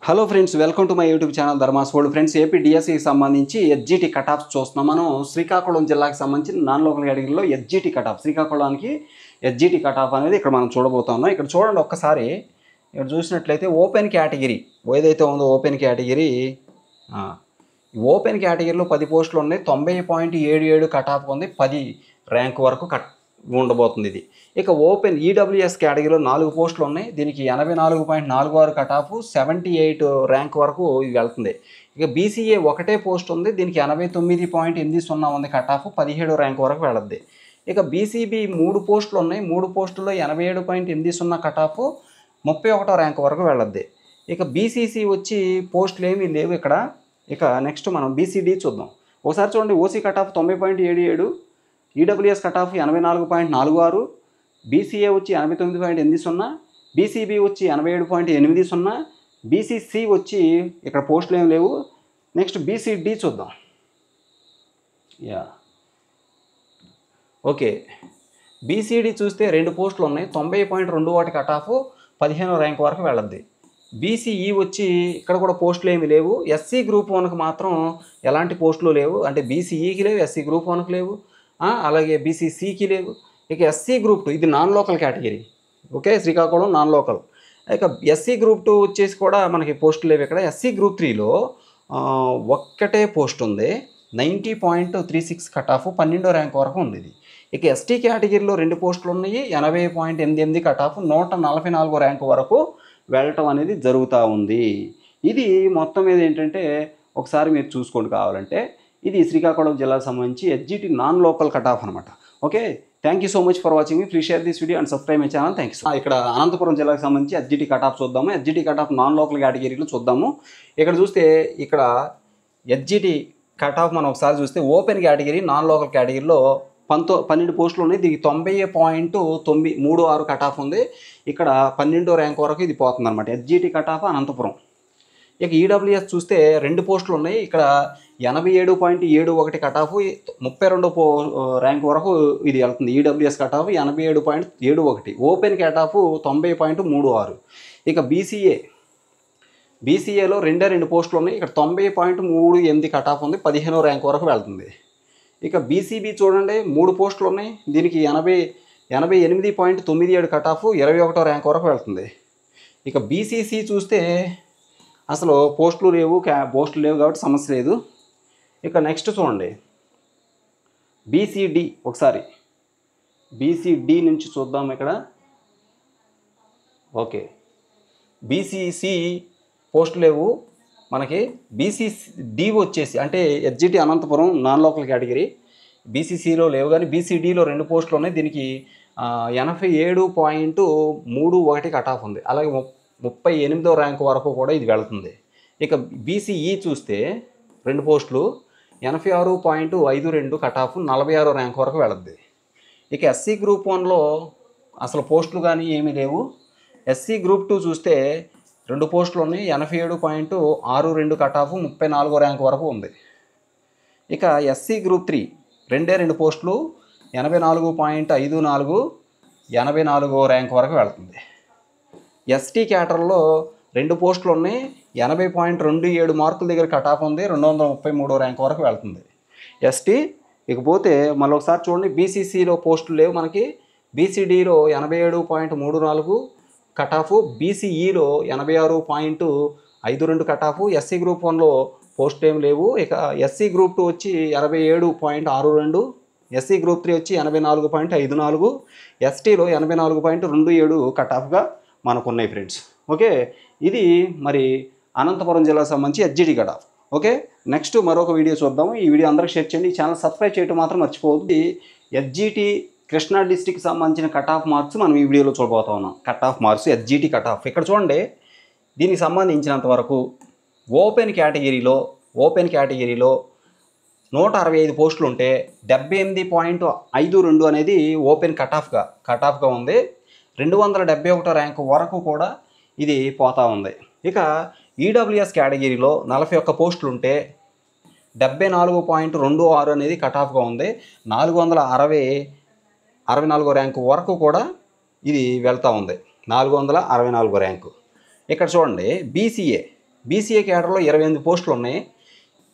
Hello friends, welcome to my YouTube channel Dharma's world. Friends, AP డిఎస్సికి సంబంధించి SGT cut offs చూస్తున్నాం. మనం శ్రీకాకుళం జిల్లాకి సంబంధించిన నాన్ లోకల్ కేటగిరీలో ఎస్జిటి కట్ ఆఫ్, శ్రీకాకుళానికి ఎస్జిటి కట్ ఆఫ్ అనేది ఇక్కడ మనం చూడబోతున్నాం. ఇక్కడ చూడండి ఒక్కసారి. ఇక్కడ చూసినట్లయితే ఓపెన్ కేటగిరీ ఏదైతే ఉందో ఓపెన్ కేటగిరీలో 10 పోస్టులు ఉన్నాయి. 90.77 కట్ ఆఫ్ ఉంది. 10 ర్యాంక్ వరకు ఉండబోతుంది ఇది. ఇక ఓపెన్ ఈడబ్ల్యూఎస్ కేటగిరీలో 4 పోస్టులు ఉన్నాయి. దీనికి 84.46 కట్ ఆఫ్, 78 ర్యాంక్ వరకు ఇది వెళ్తుంది. ఇక బీసీఏ ఒకటే పోస్ట్ ఉంది. దీనికి 89.80 ఉంది కట్ ఆఫ్, 17 ర్యాంక్ వరకు వెళద్ది. ఇక బీసీబీ 3 పోస్టులు ఉన్నాయి. 3 పోస్టుల్లో 87.80 కట్ ఆఫ్, 31 ర్యాంక్ వరకు వెళ్ళద్ది. ఇక బీసీసీ వచ్చి పోస్టులు ఏమీ లేవు ఇక్కడ. ఇక నెక్స్ట్ మనం బీసీడీ చూద్దాం. ఒకసారి చూడండి. OC cut of 90.77, EWS cut off 84.46, BCA వచ్చి 89.80, బీసీబీ వచ్చి 87.80, బీసీసీ వచ్చి ఇక్కడ పోస్టులు ఏమి లేవు. నెక్స్ట్ బీసీడీ చూద్దాం. ఓకే, బీసీడీ చూస్తే 2 పోస్టులు ఉన్నాయి. 90.21 కట్ ఆఫ్, 15 ర్యాంక్ వరకు వెళ్ళద్ది. బీసీఈ వచ్చి ఇక్కడ కూడా పోస్టులు ఏమి లేవు. ఎస్సీ గ్రూప్ 1కి మాత్రం ఎలాంటి పోస్టులు లేవు. అంటే బీసీఈకి లేవు, ఎస్సీ గ్రూప్ 1కి లేవు, అలాగే బీసీసీకి లేవు. ఇక ఎస్సీ గ్రూప్ 2 ఇది non local category. Okay, Srikakulam non local. ఇక ఎస్సీ గ్రూప్ 2 వచ్చేసి కూడా మనకి పోస్టులు లేవు ఇక్కడ. ఎస్సీ గ్రూప్ 3లో ఒక్కటే పోస్ట్ ఉంది. 90.36 కట్ ఆఫ్, 12 ర్యాంక్ వరకు ఉంది ఇది. ఇక ఎస్టీ కేటగిరీలో 2 పోస్టులు ఉన్నాయి. 80.88 కట్ ఆఫ్, 144 ర్యాంక్ వరకు వెళ్ళటం అనేది జరుగుతూ ఉంది. ఇది మొత్తం మీద ఏంటంటే ఒకసారి మీరు చూసుకోండి కావాలంటే. ఇది శ్రీకాకుళం జిల్లాకు సంబంధించి SGT non local cut off అనమాట. Okay, thank you so much for watching me. Please share this video and subscribe my channel. Thank you. ఇక్కడ అనంతపురం జిల్లాకు సంబంధించి ఎస్జిటి కట్ ఆఫ్ చూద్దాము. SGT cut off non local కేటగిరీలో చూద్దాము. ఇక్కడ చూస్తే ఇక్కడ ఎస్జిటి కట్ ఆఫ్ మనం ఒకసారి చూస్తే ఓపెన్ కేటగిరీ నాన్ లోకల్ కేటగిరీలో 12 పోస్టులు ఉన్నాయి. దీనికి 90.936 కట్ ఆఫ్ ఉంది. ఇక్కడ 12 ర్యాంక్ వరకు ఇది పోతుంది అనమాట. SGT cut off Anantapuram. ఇక ఈడబ్ల్యూఎస్ చూస్తే 2 పోస్టులు ఉన్నాయి. ఇక్కడ 87.71 కట్ ఆఫ్, 32 ర్యాంక్ వరకు ఇది వెళ్తుంది. EWS cut off 87.71. Open cut of 90.36. ఇక బీసీఏలో 2 పోస్టులు ఉన్నాయి. ఇక్కడ 90.38 కట్ ఆఫ్ ఉంది. 15 ర్యాంక్ వరకు వెళ్తుంది. ఇక బీసీబీ చూడండి, 3 పోస్టులు ఉన్నాయి. దీనికి 88.97 కట్ ఆఫ్, 21 ర్యాంక్ వరకు వెళ్తుంది. ఇక బీసీసీ చూస్తే అసలు పోస్టులు లేవు కాబట్టి సమస్య లేదు. ఇక నెక్స్ట్ చూడండి బీసీడీ. ఒకసారి బీసీడీ నుంచి చూద్దాం ఇక్కడ. ఓకే, బీసీసీ పోస్టులు లేవు మనకి. బీసీడీ వచ్చేసి అంటే SGT Anantapur non local category. బీసీసీలో లేవు కానీ బీసీడీలో 2 పోస్టులు ఉన్నాయి. దీనికి 87.31 కట్ ఆఫ్ ఉంది. అలాగే 38వ ర్యాంక్ వరకు కూడా ఇది వెళుతుంది. ఇక బీసీఈ చూస్తే 2 పోస్టులు, 86.52 కట్ ఆఫ్, 46వ ర్యాంక్ వరకు వెళుద్ది. ఇక ఎస్సీ గ్రూప్ 1లో అసలు పోస్టులు కానీ ఏమీ లేవు. ఎస్సీ గ్రూప్ 2 చూస్తే 2 పోస్టులు ఉన్నాయి. 87.62 కట్ ఆఫ్, 34వ ర్యాంక్ వరకు ఉంది. ఇక ఎస్సీ గ్రూప్ 3 2 పోస్టులు, 84.54, 84వ ర్యాంక్ వరకు వెళుతుంది. ఎస్టీ క్యాటర్లో 2 పోస్టులు ఉన్నాయి. 80.27 మార్కుల దగ్గర కట్ ఆఫ్ ఉంది. 233వ ర్యాంక్ వరకు వెళ్తుంది ఎస్టీ. ఇకపోతే మళ్ళీ ఒకసారి చూడండి, బీసీసీలో పోస్టులు లేవు మనకి. బీసీడీలో 87.34 కట్ ఆఫ్, బీసీఈలో 86.52 కట్ ఆఫ్. ఎస్సీ గ్రూప్ 1లో పోస్ట్ ఏం లేవు. ఇక ఎస్సీ గ్రూప్ 2 వచ్చి 87.62, ఎస్సీ గ్రూప్ 3 వచ్చి 84.54, ఎస్టీలో 84.27 కట్ ఆఫ్గా మనకు ఉన్నాయి ఫ్రెండ్స్. ఓకే, ఇది మరి అనంతపురం జిల్లాకు సంబంధించి SGT cut of. Okay, next మరొక వీడియో చూద్దాము. ఈ వీడియో అందరికీ షేర్ చేయండి. ఈ ఛానల్ సబ్స్క్రైబ్ చేయడం మాత్రం మర్చిపోవద్దు. ఎస్జిటి కృష్ణా డిస్టిక్ సంబంధించిన కట్ ఆఫ్ మార్క్స్ మనం ఈ వీడియోలో చూడబోతా ఉన్నాం. Cut off marks SGT cut off. ఇక్కడ చూడండి, దీనికి సంబంధించినంత వరకు ఓపెన్ కేటగిరీలో 165 పోస్టులు ఉంటే 78.52 అనేది ఓపెన్ కట్ ఆఫ్గా ఉంది. 271 ర్యాంక్ వరకు కూడా ఇది పోతా ఉంది. ఇక ఈడబ్ల్యూఎస్ కేటగిరీలో 41 పోస్టులు ఉంటే 74.26 అనేది కట్ ఆఫ్గా ఉంది. 464 ర్యాంకు వరకు కూడా ఇది వెళ్తూ ఉంది. 464 ర్యాంకు. ఇక్కడ చూడండి బీసీఏ క్యాడర్లో 28 పోస్టులు ఉన్నాయి.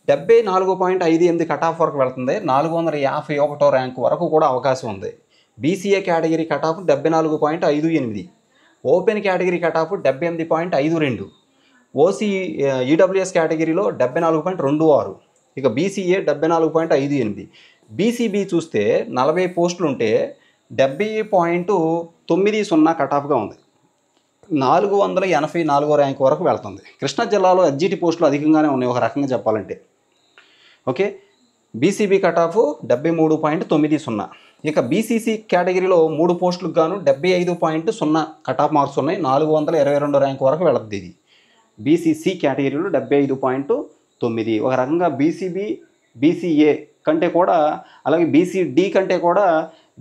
74.58 కట్ ఆఫ్ వరకు వెళ్తుంది. 451 ర్యాంక్ వరకు కూడా అవకాశం ఉంది. BCA category cut of 74.58, open category cut of 78.52, OC EWS కేటగిరీలో 74.26, ఇక బీసీఏ 74.58. బీసీబీ చూస్తే 40 పోస్టులు ఉంటే 70.90 కట్ ఆఫ్గా ఉంది. 484 ర్యాంక్ వరకు వెళ్తుంది. కృష్ణా జిల్లాలో ఎస్జిటి పోస్టులు అధికంగానే ఉన్నాయి ఒక రకంగా చెప్పాలంటే. Okay, BCB cut off 73.90. ఇక బీసీసీ కేటగిరీలో 3 పోస్టులకు గాను 75.0 కట్ ఆఫ్ మార్క్స్ ఉన్నాయి. 422 ర్యాంక్ వరకు వెళుతుంది. ఇది బీసీసీ కేటగిరీలో 75.9. ఒక రకంగా బీసీబీ బీసీఏ కంటే కూడా, అలాగే బీసీడీ కంటే కూడా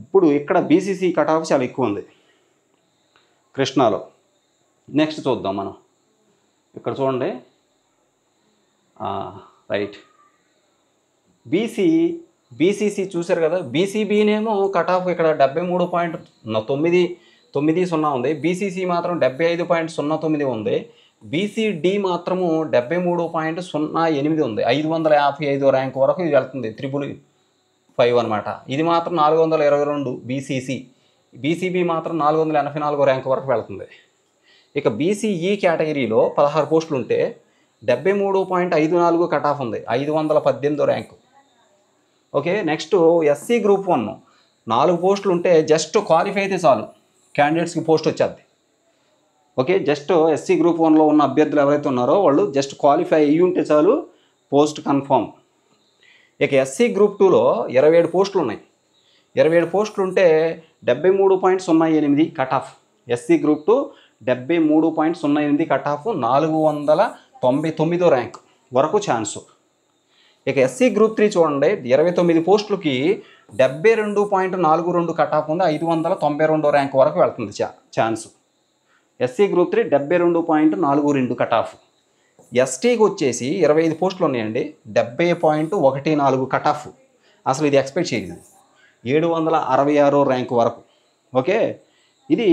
ఇప్పుడు ఇక్కడ బీసీసీ కట్ ఆఫ్ చాలా ఎక్కువ ఉంది కృష్ణాలో. నెక్స్ట్ చూద్దాం మనం. ఇక్కడ చూడండి, రైట్, బీసీసీ చూశారు కదా. బీసీబీనేమో కట్ ఆఫ్ ఇక్కడ 73.90 ఉంది. బీసీసీ మాత్రం 75.09 ఉంది. బీసీడీ మాత్రము 73.08 ఉంది. 555 ర్యాంక్ వరకు ఇది వెళ్తుంది. 555 అనమాట. ఇది మాత్రం 422 బీసీసీ. బీసీబీ మాత్రం 484 ర్యాంక్ వరకు వెళ్తుంది. ఇక బీసీఈ కేటగిరీలో 16 పోస్టులు ఉంటే 73.54 కట్ ఆఫ్ ఉంది. 518 rank. Okay, next SC group 1 4 పోస్టులు ఉంటే జస్ట్ క్వాలిఫై అయితే చాలు క్యాండిడేట్స్కి పోస్ట్ వచ్చేది. ఓకే, జస్ట్ ఎస్సీ గ్రూప్ 1లో ఉన్న అభ్యర్థులు ఎవరైతే ఉన్నారో వాళ్ళు జస్ట్ క్వాలిఫై అయ్యి ఉంటే చాలు, పోస్ట్ కన్ఫర్మ్. ఇక ఎస్సీ గ్రూప్ 2లో 27 పోస్టులు ఉన్నాయి. 27 పోస్టులు ఉంటే 73.08 cut off. SC group 2 73.08 cut off, 499 rank వరకు ఛాన్సు. ఇక ఎస్సీ గ్రూప్ 3 చూడండి, 29 పోస్టులకి 72.42 కట్ ఆఫ్ ఉంది. 592 ర్యాంక్ వరకు వెళ్తుంది chance. SC group 3 72.42 cut off. ఎస్టీకి వచ్చేసి 25 పోస్టులు ఉన్నాయండి, 70.14 కట్ ఆఫ్. అసలు ఇది ఎక్స్పెక్ట్ చేయలేదు. 766 ర్యాంక్ వరకు. ఓకే, ఇది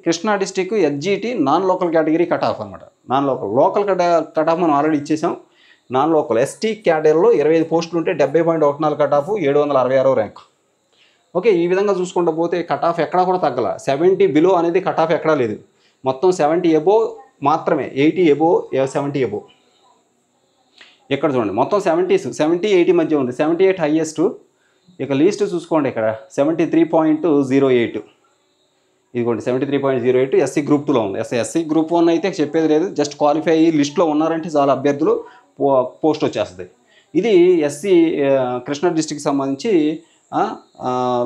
Krishna district SGT non local category cut off అనమాట. లోకల్ కట్ ఆఫ్ మనం ఆల్రెడీ ఇచ్చేసాం. నాన్ లోకల్ ఎస్టీ క్యాటగిరీలో 25 పోస్టులు ఉంటే 70.14 కట్ ఆఫ్, 766 ర్యాంక్. ఓకే, ఈ విధంగా చూసుకుంటూ పోతే కట్ ఆఫ్ ఎక్కడా కూడా తగ్గల. 70 బిలో అనేది కట్ ఆఫ్ ఎక్కడా లేదు. మొత్తం 70 ఎబో మాత్రమే, 80 ఎబో, 70 ఎబో. ఇక్కడ చూడండి, మొత్తం 70-80 మధ్య ఉంది. 78 హైయెస్ట్. ఇక లీస్ట్ చూసుకోండి, ఇక్కడ 73.08. ఇదిగోండి 73.08 ఎస్సీ గ్రూప్ 2లో ఉంది. ఎస్సీ గ్రూప్ 1 అయితే చెప్పేది లేదు. జస్ట్ క్వాలిఫై అయ్యి లిస్ట్లో ఉన్నారంటే చాలా అభ్యర్థులు పోస్ట్ వచ్చేస్తుంది. ఇది ఎస్సీ కృష్ణా డిస్టిక్కి సంబంధించి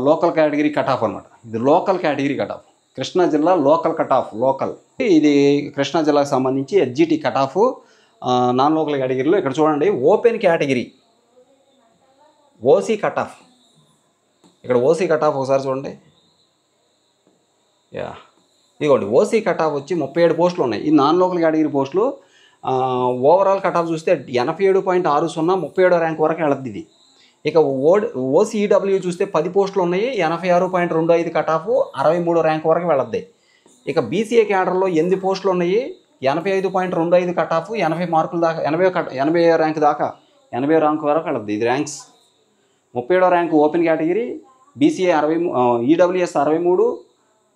లోకల్ కేటగిరీ కట్ ఆఫ్ అనమాట. ఇది local category cut of. Krishna జిల్లా లోకల్ కట్ ఆఫ్. ఇది కృష్ణా జిల్లాకు సంబంధించి SGT cut off non local కేటగిరీలో. ఇక్కడ చూడండి, open category OC cut off. ఇక్కడ ఓసీ కట్ ఆఫ్ ఒకసారి చూడండి. ఇదిగోండి, ఓసీ కట్ ఆఫ్ వచ్చి 37 పోస్టులు ఉన్నాయి. ఈ నాన్ లోకల్ కేటగిరీ పోస్టులు. ఓవరాల్ కట్ ఆఫ్ చూస్తే 87.60, 37 ర్యాంక్ వరకు వెళుతుంది ఇది. ఇక ఓసీడబ్ల్యూ చూస్తే 10 పోస్టులు ఉన్నాయి, 86.25 కట్ ఆఫ్, 63 ర్యాంక్ వరకు వెళుద్ది. ఇక బీసీఏ క్యాడర్లో 8 పోస్టులు ఉన్నాయి, 85.25 కట్ ఆఫ్, 80 మార్కుల దాకా, 80 ర్యాంక్ దాకా, 80 ర్యాంక్ వరకు వెళుద్ది. ఇది ర్యాంక్స్. 37వ rank open category. BCA 60, EWS 63,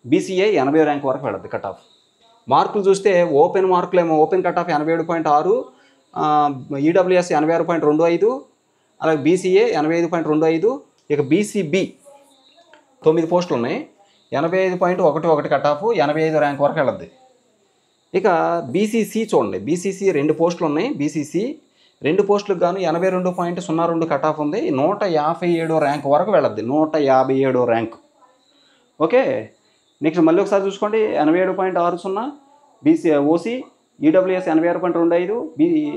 BCA 80 rank వరకు వెళుద్ది కట్ ఆఫ్. మార్కులు చూస్తే ఓపెన్ మార్కులేమో ఓపెన్ కట్ ఆఫ్ 87.6, ఈడబ్ల్యూఎస్ 86.25, అలాగే బీసీఏ 85.25. ఇక బీసీబీ 9 పోస్టులు ఉన్నాయి, 85.11 కట్ ఆఫ్, 85 ర్యాంక్ వరకు వెళుద్ది. ఇక బీసీసీ చూడండి, బీసీసీ 2 పోస్టులు ఉన్నాయి. బీసీసీ 2 పోస్టులకు గాను 82.02 కట్ ఆఫ్ ఉంది, 157 ర్యాంక్ వరకు వెళుద్ది. 157 ర్యాంక్. ఓకే, నెక్స్ట్ మళ్ళీ ఒకసారి చూసుకోండి. 87.60 BC OC, EWS 86.25,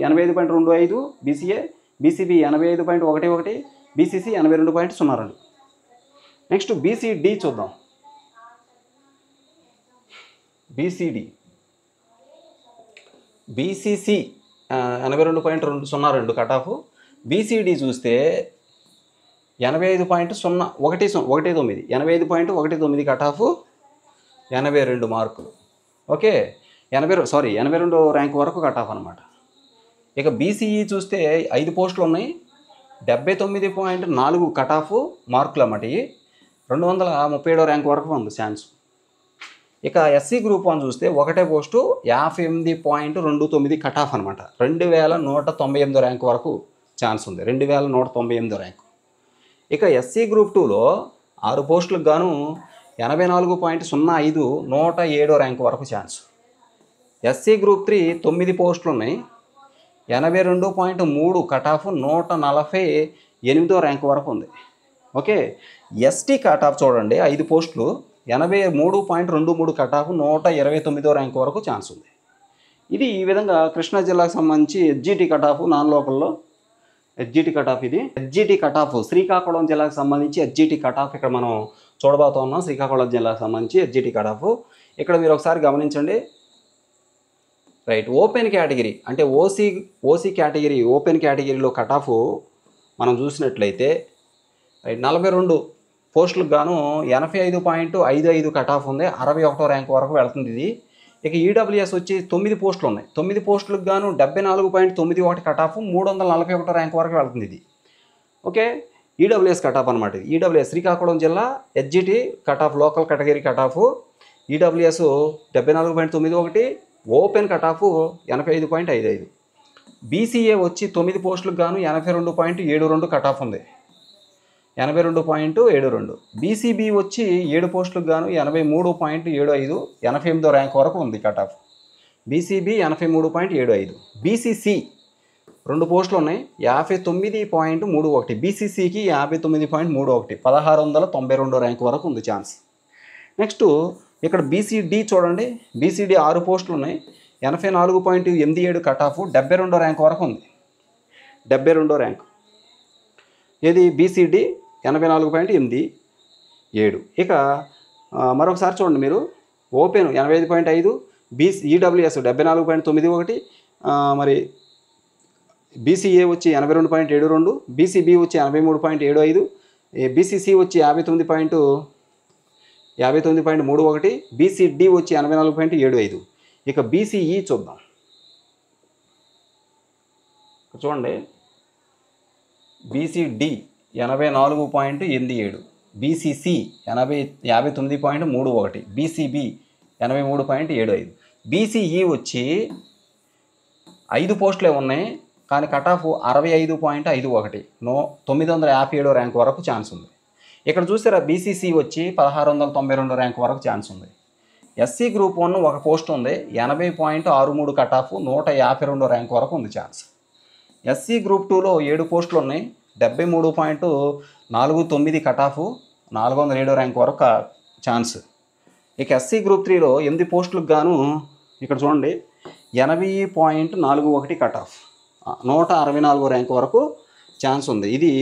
85.25 BCA, BCB 85.11, BCC 82.02. Next BCD చూద్దాం. BCC 82.02 cut off. బీసీడీ చూస్తే 85.019, 85.19 కట్ ఆఫ్, 82 మార్కులు. ఓకే, 82 ర్యాంక్ వరకు కట్ ఆఫ్ అనమాట. ఇక బీసీఈ చూస్తే 5 పోస్టులు ఉన్నాయి, 79.4 కట్ ఆఫ్ మార్కులు అన్నమాట. 237 ర్యాంక్ వరకు ఉంది ఛాన్స్. ఇక ఎస్సీ గ్రూప్ 1 చూస్తే ఒకటే పోస్టు 58.29 కట్ ఆఫ్ అనమాట. 2198 ర్యాంక్ వరకు ఛాన్స్ ఉంది, 2198 ర్యాంకు. ఇక ఎస్సీ గ్రూప్ 2లో 6 పోస్టులకు గాను 84.05 107 ర్యాంక్ వరకు ఛాన్స్. ఎస్సీ గ్రూప్ 3 9 పోస్టులు ఉన్నాయి, 82.3 కట్ ఆఫ్ 148 ర్యాంక్ వరకు ఉంది. ఓకే, ఎస్టీ కట్ ఆఫ్ చూడండి 5 పోస్టులు 83.23 కట్ ఆఫ్ 129 ర్యాంక్ వరకు ఛాన్స్ ఉంది. ఇది ఈ విధంగా కృష్ణా జిల్లాకు సంబంధించి హెచ్జిటి కట్ ఆఫ్ నాన్ లోకల్లో హెచ్జిటి కట్ ఆఫ్. ఇది హెచ్జిటి కట్ ఆఫ్ శ్రీకాకుళం జిల్లాకు సంబంధించి హెచ్జిటి కట్ ఆఫ్ ఇక్కడ మనం చూడబోతా ఉన్నాం. శ్రీకాకుళం జిల్లాకు సంబంధించి హెచ్జిటి కట్ ఆఫ్ ఇక్కడ మీరు ఒకసారి గమనించండి. రైట్, ఓపెన్ కేటగిరీ అంటే ఓసీ కేటగిరీ ఓపెన్ కేటగిరీలో కట్ ఆఫ్ మనం చూసినట్లయితే రైట్ 42 పోస్టులకు గాను 85.55 కట్ ఆఫ్ ఉంది, 61 ర్యాంక్ వరకు వెళ్తుంది ఇది. ఇక ఈడబ్ల్యూఎస్ వచ్చి 9 పోస్టులు ఉన్నాయి, 9 పోస్టులకు గాను 74.91 కట్ ఆఫ్ 341 ర్యాంక్ వరకు వెళ్తుంది ఇది. ఓకే, ఈడబ్ల్యూఎస్ కట్ ఆఫ్ అనమాట. ఇది ఈడబ్ల్యూఎస్ శ్రీకాకుళం జిల్లా HGT cut off local category cut of. EWS 74.91, open cut of 85.55. BCA వచ్చి 9 పోస్టులకు గాను 82.72 కట్ ఆఫ్ ఉంది, 82.72. బీసీబీ వచ్చి 7 పోస్టులకు గాను 83.75 88 ర్యాంక్ వరకు ఉంది కట్ ఆఫ్. బీసీబీ 83.75. బీసీసీ 2 పోస్టులు ఉన్నాయి, 59.31. బీసీసీకి 59.31, 1692 ర్యాంక్ వరకు ఉంది ఛాన్స్. నెక్స్ట్ ఇక్కడ బీసీడీ చూడండి, బీసీడీ 6 పోస్టులు ఉన్నాయి, 84.87 కట్ ఆఫ్ 72 ర్యాంక్ వరకు ఉంది, 72 ర్యాంక్. ఏది బీసీడీ 84.87. ఇక మరొకసారి చూడండి మీరు, ఓపెన్ 85.5, ఈడబ్ల్యూఎస్ 74.91, మరి బీసీఏ వచ్చి 82.72, బీసీబీ వచ్చి 83.75, బీసీసీ వచ్చి 59.31, బీసీడీ వచ్చి 84.75. ఇక బీసీఈ చూద్దాం. చూడండి, బీసీడీ 84.87, బీసీసీ 59.31, బీసీబీ 83.75. బీసీఈ వచ్చి 5 పోస్టులే ఉన్నాయి కానీ కట్ ఆఫ్ 65.51, 957 ర్యాంక్ వరకు ఛాన్స్ ఉంది. ఇక్కడ చూసారా బీసీసీ వచ్చి 1692 ర్యాంక్ వరకు ఛాన్స్ ఉంది. ఎస్సీ గ్రూప్ 1 1 పోస్ట్ ఉంది, 80.63 కట్ ఆఫ్ 152 ర్యాంక్ వరకు ఉంది ఛాన్స్. ఎస్సీ గ్రూప్ 2లో 7 పోస్టులు ఉన్నాయి, 73.49 కట్ ఆఫ్ 407 ర్యాంక్ వరకు ఛాన్స్. ఇక ఎస్సీ గ్రూప్ 3లో 8 పోస్టులకు గాను ఇక్కడ చూడండి 80.41 కట్ ఆఫ్ 164 ర్యాంక్ వరకు ఛాన్స్ ఉంది. ఇది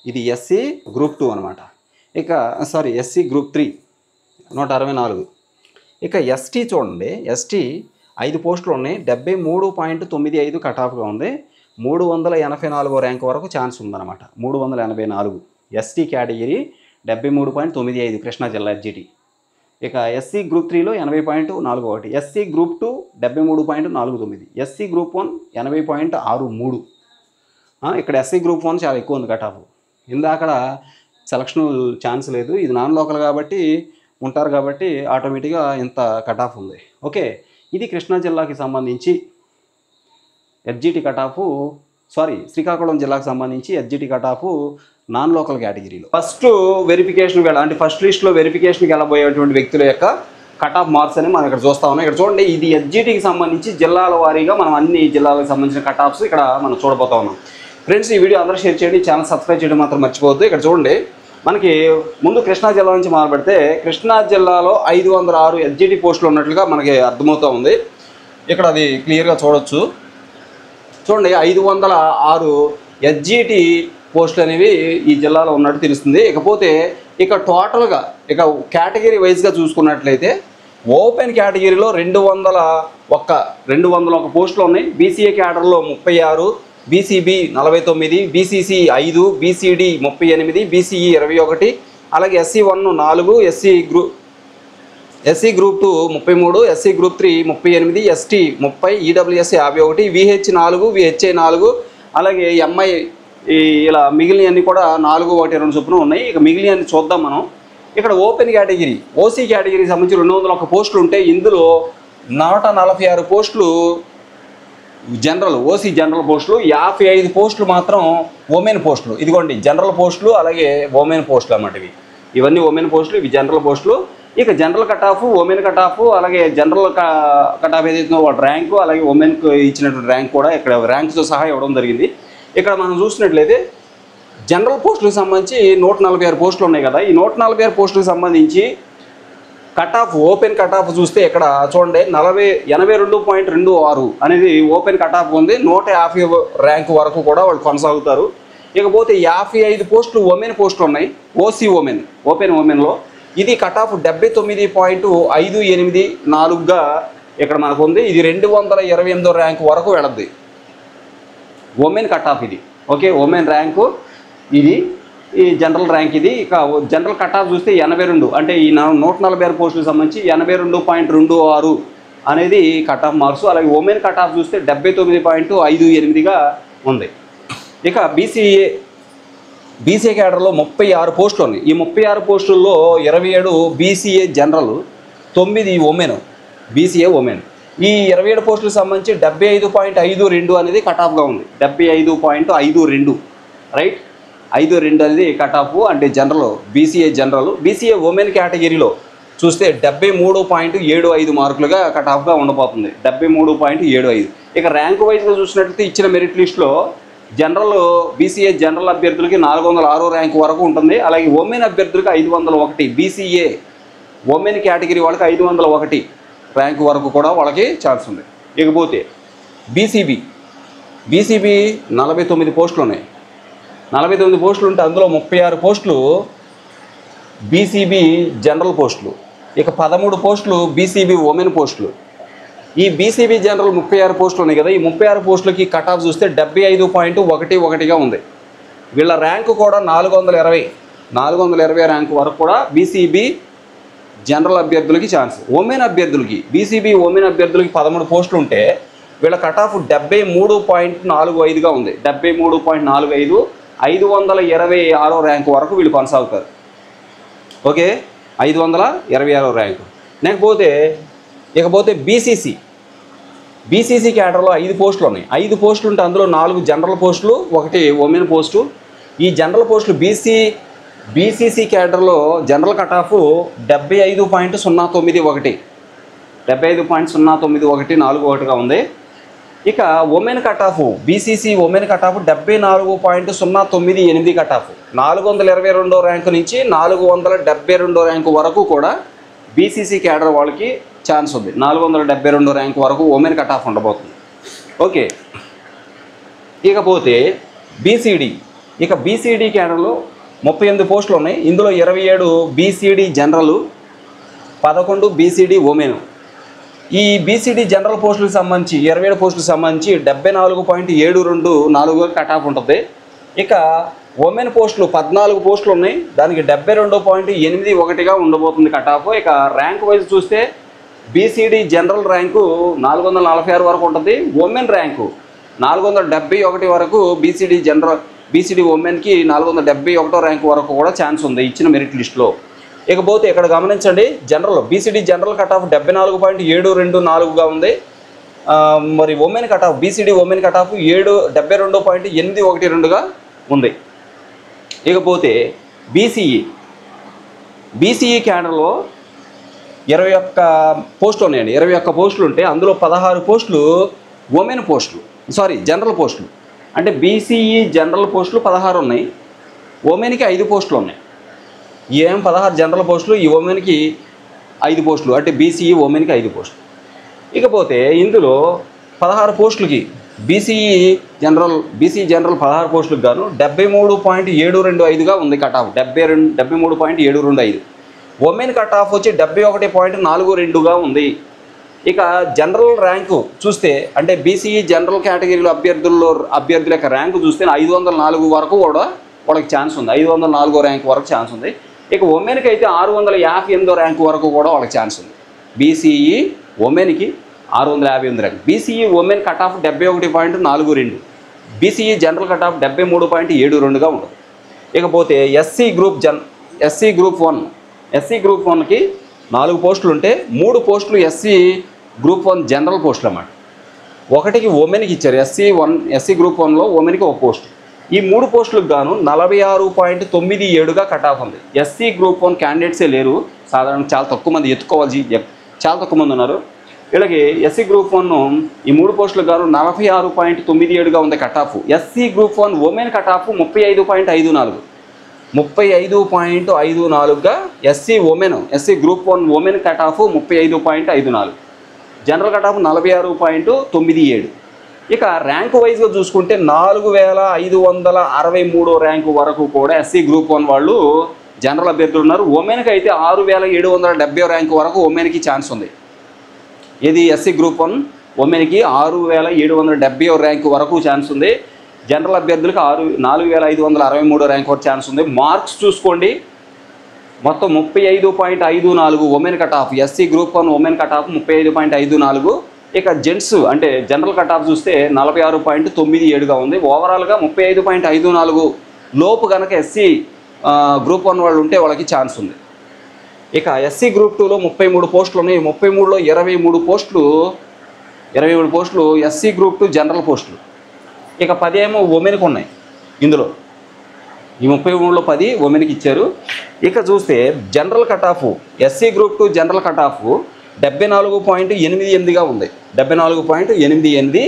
ఇది ఎస్సీ గ్రూప్ 2 అనమాట. ఇక ఎస్సీ గ్రూప్ 3 164. ఇక ఎస్టీ చూడండి, ఎస్టీ 5 పోస్టులు ఉన్నాయి, 73.95 కట్ ఆఫ్గా ఉంది, 384 ర్యాంక్ వరకు ఛాన్స్ ఉందన్నమాట. 384 ఎస్టీ కేటగిరీ 73.95 కృష్ణా జిల్లా హెచ్జిటి. ఇక ఎస్సీ గ్రూప్ 3లో 80.41, ఎస్సీ గ్రూప్ 2 73.49, ఎస్సీ గ్రూప్ 1 80.63. ఇక్కడ ఎస్సీ గ్రూప్ 1 చాలా ఎక్కువ ఉంది కట్ ఆఫ్. ఇందాక సెలక్షన్ ఛాన్స్ లేదు, ఇది నాన్ లోకల్ కాబట్టి ఉంటారు కాబట్టి ఆటోమేటిక్గా ఇంత కట్ ఆఫ్ ఉంది. ఓకే, ఇది కృష్ణా జిల్లాకి సంబంధించి హెచ్జిటి కట్ ఆఫ్, శ్రీకాకుళం జిల్లాకు సంబంధించి HGT cut off non local కేటగిరీలో. ఫస్ట్ వెరిఫికేషన్ అంటే ఫస్ట్ లిస్ట్లో వెరిఫికేషన్కి వెళ్ళబోయేటువంటి వ్యక్తుల యొక్క కట్ ఆఫ్ మార్క్స్ అని మనం ఇక్కడ చూస్తా ఉన్నాం. ఇక్కడ చూడండి, ఇది హెచ్జిటికి సంబంధించి జిల్లాల వారీగా మనం అన్ని జిల్లాలకు సంబంధించిన కట్ ఆఫ్స్ ఇక్కడ మనం చూడబోతా ఉన్నాం. ఫ్రెండ్స్, ఈ వీడియో అందరూ షేర్ చేయండి, ఛానల్ సబ్స్క్రైబ్ చేయడం మాత్రం మర్చిపోవద్దు. ఇక్కడ చూడండి, మనకి ముందు కృష్ణా జిల్లా నుంచి మొదలు పెడితే కృష్ణా జిల్లాలో 506 హెచ్జిటి పోస్టులు ఉన్నట్లుగా మనకి అర్థమవుతూ ఉంది. ఇక్కడ అది క్లియర్గా చూడొచ్చు. చూడండి, 506 హెచ్జిటి పోస్టులు అనేవి ఈ జిల్లాలో ఉన్నట్టు తెలుస్తుంది. ఇకపోతే ఇక టోటల్గా ఇక కేటగిరీ వైజ్గా చూసుకున్నట్లయితే ఓపెన్ కేటగిరీలో 201 పోస్టులు ఉన్నాయి. బీసీఏ క్యాడర్లో 36, బీసీబీ 49, బీసీసీ 5, బీసీడీ 38, బీసీఈ 21, అలాగే SC 1 4, SC group 2 33, SC group 3 38, ST 30, EWS 51, VH 4, VHI 4, అలాగే ఎంఐ ఇలా మిగిలినవన్నీ కూడా 4, 1, 2 చొప్పున ఉన్నాయి. ఇక మిగిలినవన్నీ చూద్దాం మనం. ఇక్కడ ఓపెన్ కేటగిరీ ఓసీ కేటగిరీకి సంబంధించి 201 పోస్టులు ఉంటే ఇందులో 146 పోస్టులు జనరల్ ఓసీ జనరల్ పోస్టులు, 55 పోస్టులు మాత్రం ఉమెన్ పోస్టులు. ఇదిగోండి జనరల్ పోస్టులు అలాగే ఉమెన్ పోస్టులు అన్నమాట. ఇవన్నీ ఉమెన్ పోస్టులు, ఇవి జనరల్ పోస్టులు. ఇక general cut of, women cut of, అలాగే జనరల్ కట్ ఆఫ్ ఏదైతుందో వాటి ర్యాంకు, అలాగే ఉమెన్కి ఇచ్చినటువంటి ర్యాంక్ కూడా ఇక్కడ ర్యాంక్తో సహా ఇవ్వడం జరిగింది. ఇక్కడ మనం చూసినట్లయితే జనరల్ పోస్టులకు సంబంధించి 146 పోస్టులు ఉన్నాయి కదా. ఈ 146 పోస్టులకు సంబంధించి cut off open cut of చూస్తే ఇక్కడ చూడండి 82.26 అనేది ఓపెన్ కట్ ఆఫ్ ఉంది. 150 ర్యాంక్ వరకు కూడా వాళ్ళు కొనసాగుతారు. ఇకపోతే 55 పోస్టులు ఉమెన్ పోస్టులు ఉన్నాయి ఓసీ ఉమెన్ ఓపెన్ ఉమెన్లో. ఇది కట్ ఆఫ్ 79.584గా ఇక్కడ మనకు ఉంది. ఇది 228వ ర్యాంక్ వరకు వెళద్ది ఉమెన్ కట్ ఆఫ్ ఇది. ఓకే, ఉమెన్ ర్యాంకు ఇది, ఈ జనరల్ ర్యాంక్ ఇది. ఇక జనరల్ కట్ ఆఫ్ చూస్తే 82, అంటే ఈ 146 పోస్టులకు సంబంధించి 82.26 అనేది కట్ ఆఫ్ మార్క్స్. అలాగే ఉమెన్ కట్ ఆఫ్ చూస్తే 79.58గా ఉంది. ఇక బీసీఏ క్యాడర్లో 36 పోస్టులు ఉన్నాయి. ఈ 36 పోస్టుల్లో 27 BCA general, 9 women BCA women. ఈ 27 పోస్టులకు సంబంధించి 75.52 అనేది కట్ ఆఫ్గా ఉంది. 75.52 రైట్, 52 అనేది కట్ ఆఫ్, అంటే general BCA general. BCA women కేటగిరీలో చూస్తే 73.75 మార్కులుగా కట్ ఆఫ్గా ఉండబోతుంది. 73.75. ఇక ర్యాంక్ వైజ్గా చూసినట్లయితే ఇచ్చిన మెరిట్ లిస్టులో జనరల్ బీసీఏ జనరల్ అభ్యర్థులకి 406 ర్యాంక్ వరకు ఉంటుంది. అలాగే ఉమెన్ అభ్యర్థులకి 501, బీసీఏ ఉమెన్ కేటగిరీ వాళ్ళకి 501 ర్యాంక్ వరకు కూడా వాళ్ళకి ఛాన్స్ ఉంది. ఇకపోతే బీసీబీ 49 పోస్టులు ఉన్నాయి. 49 పోస్టులు ఉంటే అందులో 36 పోస్టులు బీసీబీ జనరల్ పోస్టులు. ఇక 13 పోస్టులు బీసీబీ ఉమెన్ పోస్టులు. ఈ బీసీబీ జనరల్ 36 పోస్టులు ఉన్నాయి కదా. ఈ 36 పోస్టులకి కట్ ఆఫ్ చూస్తే 75.11గా ఉంది. వీళ్ళ ర్యాంకు కూడా 420 ర్యాంకు వరకు కూడా బీసీబీ జనరల్ అభ్యర్థులకి ఛాన్స్. ఉమెన్ అభ్యర్థులకి బీసీబీ ఉమెన్ అభ్యర్థులకి 13 పోస్టులు ఉంటే వీళ్ళ కట్ ఆఫ్ 73.45గా ఉంది. 73.45, 526 ర్యాంకు వరకు వీళ్ళు కొనసాగుతారు. Okay, 526 rank. ఇకపోతే బీసీసీ క్యాడర్లో 5 పోస్టులు ఉన్నాయి. 5 పోస్టులు ఉంటే అందులో 4 జనరల్ పోస్టులు, 1 ఉమెన్ పోస్టు. ఈ జనరల్ పోస్టులు బీసీసీ క్యాడర్లో జనరల్ కట్ ఆఫ్ 75.091, 41గా ఉంది. ఇక women cut off BCC women cut of 74.098 cut off. 422 rank నుంచి 472 ర్యాంకు వరకు కూడా బీసీసీ క్యాడర్ వాళ్ళకి ఛాన్స్ ఉంది. 472 ర్యాంకు వరకు ఉమెన్ కట్ ఆఫ్ ఉండబోతుంది. ఓకే, ఇకపోతే బీసీడీ క్యాడర్లో 38 పోస్టులు ఉన్నాయి. ఇందులో 27 బీసీడీ జనరల్, 11 బీసీడీ ఉమెన్. ఈ బీసీడీ జనరల్ పోస్టులకు సంబంధించి 27 పోస్టులకు సంబంధించి 74.724 కట్ ఆఫ్ ఉంటుంది. ఇక ఉమెన్ పోస్టులు 14 పోస్టులు ఉన్నాయి. దానికి 72.81గా ఉండబోతుంది కట్ ఆఫ్. ఇక ర్యాంక్ వైజ్ చూస్తే బీసీడీ జనరల్ ర్యాంకు 446 వరకు ఉంటుంది. ఉమెన్ ర్యాంకు 471 వరకు బీసీడీ ఉమెన్కి 471 ర్యాంకు వరకు కూడా ఛాన్స్ ఉంది ఇచ్చిన మెరిట్ లిస్టులో. ఇకపోతే ఇక్కడ గమనించండి, బీసీడీ జనరల్ కట్ ఆఫ్ 74.724గా ఉంది. మరి women cut off BCD women cut off 72.812గా ఉంది. ఇకపోతే బీసీఈ క్యాడర్లో 21 పోస్టులు ఉన్నాయండి. 21 పోస్టులు ఉంటే అందులో 16 పోస్టులు ఉమెన్ పోస్టులు, జనరల్ పోస్టులు. అంటే బీసీఈ జనరల్ పోస్టులు 16 ఉన్నాయి, ఉమెన్కి 5 పోస్టులు ఉన్నాయి. 16 జనరల్ పోస్టులు, ఈ ఉమెన్కి 5 పోస్టులు, అంటే బీసీఈ ఉమెన్కి 5 పోస్టులు. ఇకపోతే ఇందులో 16 పోస్టులకి బీసీఈ జనరల్ 16 పోస్టులకు గాను 73.725గా ఉంది cut of. 73.725. Women cut off వచ్చి 71.42గా ఉంది. ఇక జనరల్ ర్యాంకు చూస్తే, అంటే బీసీఈ జనరల్ కేటగిరీలో అభ్యర్థుల యొక్క ర్యాంకు చూస్తే 504 వరకు కూడా వాళ్ళకి ఛాన్స్ ఉంది. 504 ర్యాంక్ వరకు ఛాన్స్ ఉంది. ఇక ఉమెన్కి అయితే 658 ర్యాంక్ వరకు కూడా వాళ్ళకి ఛాన్స్ ఉంది. బీసీఈ ఉమెన్కి 650 rank. BCE women cut off 71.42, BCE general cut off 73.72గా ఉంటుంది. ఇకపోతే ఎస్సీ గ్రూప్ 1కి 4 పోస్టులు ఉంటే 3 పోస్టులు ఎస్సీ గ్రూప్ 1 జనరల్ పోస్టులు అన్నమాట. ఒకటికి ఉమెన్కి ఇచ్చారు. ఎస్సీ గ్రూప్ 1లో ఉమెన్కి 1 పోస్టు. ఈ 3 పోస్టులకు గాను 46.97గా కట్ ఆఫ్ ఉంది. ఎస్సీ గ్రూప్ 1 క్యాండిడేట్సే లేరు, సాధారణంగా చాలా తక్కువ మంది చాలా తక్కువ మంది ఉన్నారు. వీళ్ళకి ఎస్సీ గ్రూప్ 1 ఈ 3 పోస్టులకు గాను 46.97గా ఉంది cut off. SC group 1 women cut off 35.54గా SC group 1 women cut off 35.54, general cut off 46.97. ఇక ర్యాంక్ వైజ్గా చూసుకుంటే 4563 ర్యాంకు వరకు కూడా ఎస్సీ గ్రూప్ 1 వాళ్ళు జనరల్ అభ్యర్థులు ఉన్నారు. ఉమెన్కి అయితే 6770 ర్యాంకు వరకు ఉమెన్కి ఛాన్స్ ఉంది. ఇది ఎస్సీ గ్రూప్ 1 ఉమెన్కి 6770 ర్యాంకు వరకు ఛాన్స్ ఉంది. జనరల్ అభ్యర్థులకు 4563 ర్యాంక్ వరకు ఛాన్స్ ఉంది. మార్క్స్ చూసుకోండి, మొత్తం 35.54 women cut off. SC group 1 women cut off 35.54. ఇక జెంట్స్ అంటే జనరల్ కట్ ఆఫ్ చూస్తే 46.97గా ఉంది. ఓవరాల్గా 35.54 లోపు కనుక ఎస్సీ గ్రూప్ 1 వాళ్ళు ఉంటే వాళ్ళకి ఛాన్స్ ఉంది. ఇక ఎస్సీ గ్రూప్ 2లో 33 పోస్టులు ఉన్నాయి. 33లో 23 పోస్టులు ఎస్సీ గ్రూప్ 2 జనరల్ పోస్టులు. ఇక 10 ఏమో ఉమెన్కి ఉన్నాయి. ఇందులో ఈ 33లో 10 ఉమెన్కి ఇచ్చారు. ఇక చూస్తే general cut off SC group 2 general cut off 74.88గా ఉంది. 74.88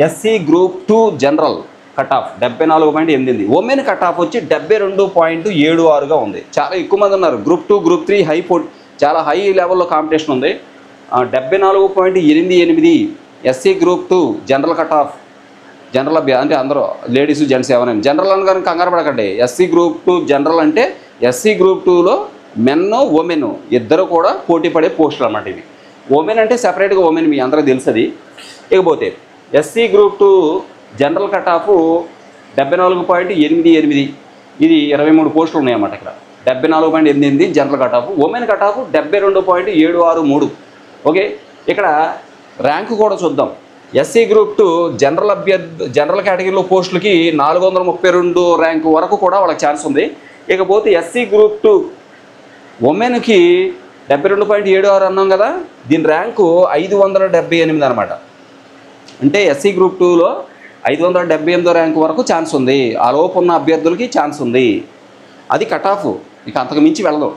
SC group 2 general cut off 74.88. Women cut off వచ్చి 72.76గా ఉంది. చాలా ఎక్కువ మంది ఉన్నారు. గ్రూప్ 2 గ్రూప్ 3 చాలా హై లెవెల్లో కాంపిటీషన్ ఉంది. 74.88 SC group 2 general cut of. General అంటే అందరూ లేడీస్ జెంట్స్ ఎవరైనా జనరల్ అని కానీ కంగారు పడకండి. ఎస్సీ గ్రూప్ 2 జనరల్ అంటే ఎస్సీ గ్రూప్ 2లో మెన్ ఉమెన్ ఇద్దరు కూడా పోటీ పడే పోస్టులు అన్నమాట. ఇవి ఉమెన్ అంటే సెపరేట్గా ఉమెన్ మీ అందరికీ తెలుస్తుంది. ఇకపోతే SC group 2 general cut off 74.88. ఇది 23 పోస్టులు ఉన్నాయన్నమాట. ఇక్కడ 74.88 general cut of. Women cut of 72.763. Okay, ఇక్కడ ర్యాంకు కూడా చూద్దాం. ఎస్సీ గ్రూప్ 2 జనరల్ కేటగిరీలో పోస్టులకి 432 ర్యాంకు వరకు కూడా వాళ్ళకి ఛాన్స్ ఉంది. ఇకపోతే ఎస్సీ గ్రూప్ 2 ఉమెన్కి 72.76 అన్నాం కదా, దీని ర్యాంకు 578 అనమాట. అంటే ఎస్సీ గ్రూప్ 2లో 578 ర్యాంకు వరకు ఛాన్స్ ఉంది. ఆ లోపు ఉన్న అభ్యర్థులకి ఛాన్స్ ఉంది. అది కట్ ఆఫ్, ఇక అంతకు మించి వెళ్ళదు.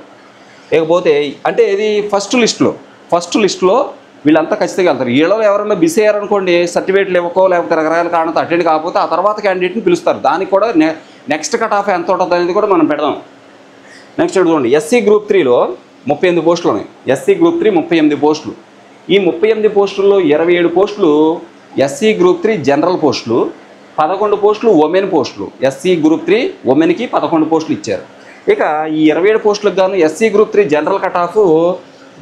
ఇకపోతే అంటే ఇది ఫస్ట్ లిస్టులో వీళ్ళంతా ఖచ్చితంగా వెళ్తారు. వీళ్ళలో ఎవరైనా బిస్ అయ్యారనుకోండి, సర్టిఫికేట్లు ఇవ్వకో లేకపోతే రకరకాల కారణంతో అటెండ్ కాకపోతే ఆ తర్వాత క్యాండిడేట్ని పిలుస్తారు. దానికి కూడా నెక్స్ట్ కట్ ఆఫ్ ఎంత ఉంటుంది అనేది కూడా మనం పెడదాం. నెక్స్ట్ చూడండి, ఎస్సీ గ్రూప్ 3లో 38 పోస్టులు ఉన్నాయి. ఎస్సీ గ్రూప్ 3 38 పోస్టులు. ఈ 38 పోస్టుల్లో 27 పోస్టులు ఎస్సీ గ్రూప్ 3 జనరల్ పోస్టులు, 11 పోస్టులు ఉమెన్ పోస్టులు. ఎస్సీ గ్రూప్ 3 ఉమెన్కి 11 పోస్టులు ఇచ్చారు. ఇక ఈ 27 పోస్టులకు గాను SC group 3 general cut off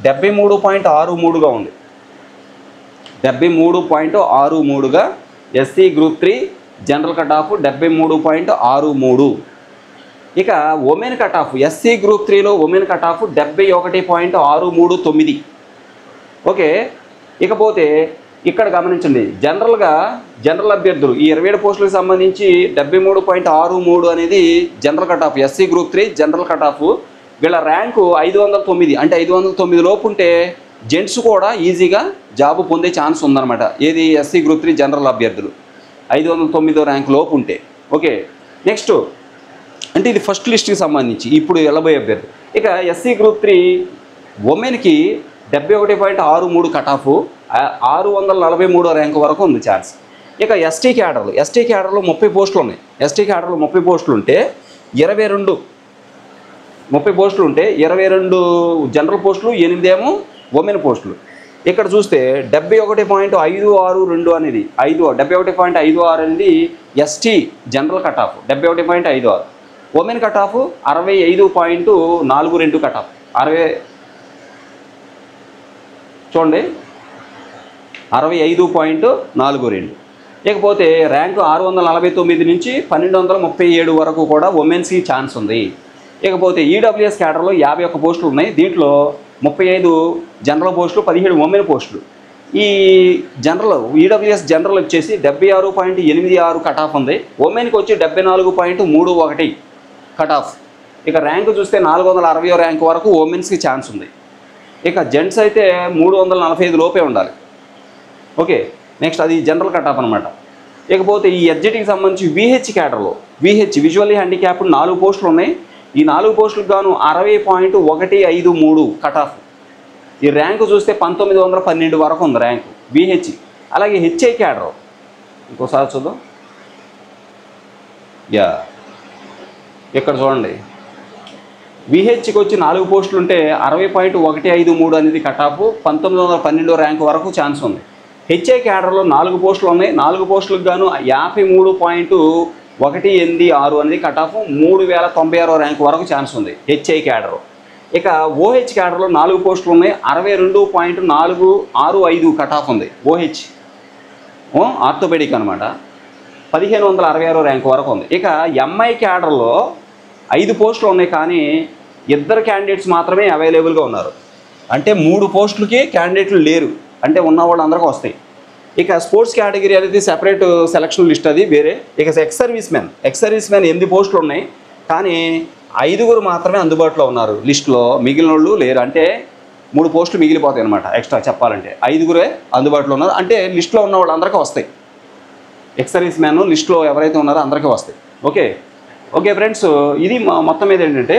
73.63గా ఉంది. 73.63గా SC group 3 general cut off 73.63. ఇక women cut off SC group 3లో ఉమెన్ కట్ ఆఫ్ 71.639. ఓకే, ఇకపోతే ఇక్కడ గమనించండి, జనరల్ అభ్యర్థులు ఈ 27 పోస్టులకు సంబంధించి 73.63 అనేది general cut off. SC group 3 general cut of. వీళ్ళ ర్యాంకు 509. అంటే 509 లోపు ఉంటే జెంట్స్ కూడా ఈజీగా జాబ్ పొందే ఛాన్స్ ఉందన్నమాట. ఏది ఎస్సీ గ్రూప్ 3 జనరల్ అభ్యర్థులు 509 ర్యాంకు లోపు ఉంటే. ఓకే, నెక్స్ట్ అంటే ఇది ఫస్ట్ లిస్ట్కి సంబంధించి ఇప్పుడు వెళ్ళబోయే అభ్యర్థులు. ఇక ఎస్సీ గ్రూప్ 3 ఉమెన్కి 71.63 కట్ ఆఫ్, 643 ర్యాంకు వరకు ఉంది ఛాన్స్. ఇక ఎస్టీ క్యాడర్లో 30 పోస్టులు ఉన్నాయి. ఎస్టీ క్యాడర్లో 30 పోస్టులు ఉంటే 22 జనరల్ పోస్టులు, 8 ఏమో ఉమెన్ పోస్టులు. ఇక్కడ చూస్తే 71.562 అనేది 71.56 అనేది ST general cut of. 71.56 women cut of 65.42 cut off. చూడండి 65.42. ఇకపోతే ర్యాంకు 649 నుంచి 1237 వరకు కూడా ఉమెన్స్కి ఛాన్స్ ఉంది. ఇకపోతే ఈడబ్ల్యూఎస్ క్యాడర్లో 51 పోస్టులు ఉన్నాయి. దీంట్లో 35 జనరల్ పోస్టులు, 17 ఉమెన్ పోస్టులు. ఈ జనరల్ ఈడబ్ల్యూఎస్ జనరల్ వచ్చేసి 76.86 కట్ ఆఫ్ ఉంది. ఉమెన్కి వచ్చి 74.31 కట్ ఆఫ్. ఇక ర్యాంకు చూస్తే 460 ర్యాంక్ వరకు ఉమెన్స్కి ఛాన్స్ ఉంది. ఇక జెంట్స్ అయితే 345 లోపే ఉండాలి. ఓకే, నెక్స్ట్ అది జనరల్ కట్ ఆఫ్ అనమాట. ఇకపోతే ఈ ఎస్జిటికి సంబంధించి విహెచ్ క్యాడర్లో విజువల్లీ హ్యాండిక్యాప్డ్ 4 పోస్టులు ఉన్నాయి. ఈ 4 పోస్టులకు గాను 60.153 కట్ ఆఫ్. ఈ ర్యాంకు చూస్తే 1912 వరకు ఉంది ర్యాంకు విహెచ్. అలాగే హెచ్ఐ క్యాడర్ ఇంకోసారి చూద్దాం. యా, ఇక్కడ చూడండి, విహెచ్కి వచ్చి 4 పోస్టులు ఉంటే 60.153 అనేది కట్ ఆఫ్. 1912 ర్యాంకు వరకు ఛాన్స్ ఉంది. హెచ్ఐ క్యాడర్లో 4 పోస్టులు ఉన్నాయి. 4 పోస్టులకు గాను 53.186 అనేది కట్ ఆఫ్. 3096 ర్యాంక్ వరకు ఛాన్స్ ఉంది హెచ్ఐ క్యాడర్. ఇక ఓహెచ్ క్యాడర్లో 4 పోస్టులు ఉన్నాయి. 62.465 కట్ ఆఫ్ ఉంది ఓహెచ్, ఆర్థోపెడిక్ అనమాట. 1566 ర్యాంక్ వరకు ఉంది. ఇక ఎంఐ క్యాడర్లో 5 పోస్టులు ఉన్నాయి, కానీ 2 క్యాండిడేట్స్ మాత్రమే అవైలబుల్గా ఉన్నారు. అంటే 3 పోస్టులకి క్యాండిడేట్లు లేరు, అంటే ఉన్న వాళ్ళు అందరికీ వస్తాయి. ఇక స్పోర్ట్స్ కేటగిరీ అనేది సెపరేట్ సెలక్షన్ లిస్ట్, అది వేరే. ఇక ఎక్స్ సర్వీస్ మ్యాన్ 8 పోస్టులు ఉన్నాయి, కానీ 5 మాత్రమే అందుబాటులో ఉన్నారు లిస్టులో. మిగిలిన వాళ్ళు లేరు, అంటే 3 పోస్టులు మిగిలిపోతాయి అనమాట. ఎక్స్ట్రా చెప్పాలంటే 5 అందుబాటులో ఉన్నారు, అంటే లిస్టులో ఉన్న వాళ్ళు అందరికీ వస్తాయి. ఎక్స్ సర్వీస్ మ్యాన్ లిస్టులో ఎవరైతే ఉన్నారో అందరికీ వస్తాయి. ఓకే ఫ్రెండ్స్, ఇది మొత్తం మీద ఏంటంటే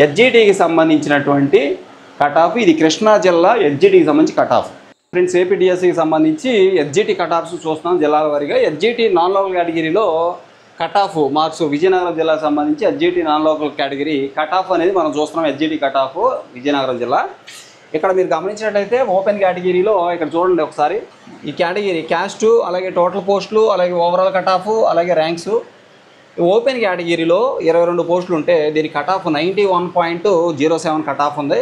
ఎస్జిటికి సంబంధించినటువంటి కట్ ఆఫ్. ఇది కృష్ణా జిల్లా ఎస్జిటికి సంబంధించి కట్ ఆఫ్. ఫ్రెండ్స్, ఏపీడిఎస్సికి సంబంధించి ఎస్జిటి కట్ ఆఫ్స్ చూస్తున్నాం జిల్లాల వారీగా. ఎస్జిటి నాన్ లోకల్ కేటగిరీలో కట్ ఆఫ్ మార్క్స్ విజయనగరం జిల్లాకు సంబంధించి SGT non local category cut off అనేది మనం చూస్తున్నాం. ఎస్జిటి కట్ ఆఫ్ విజయనగరం జిల్లా. ఇక్కడ మీరు గమనించినట్లయితే ఓపెన్ కేటగిరీలో ఇక్కడ చూడండి ఒకసారి, ఈ కేటగిరీ క్యాస్ట్, అలాగే టోటల్ పోస్టులు, అలాగే ఓవరాల్ కట్ ఆఫ్, అలాగే ర్యాంక్స్. ఓపెన్ కేటగిరీలో 22 పోస్టులు ఉంటే దీని కట్ ఆఫ్ 91.07 కట్ ఆఫ్ ఉంది.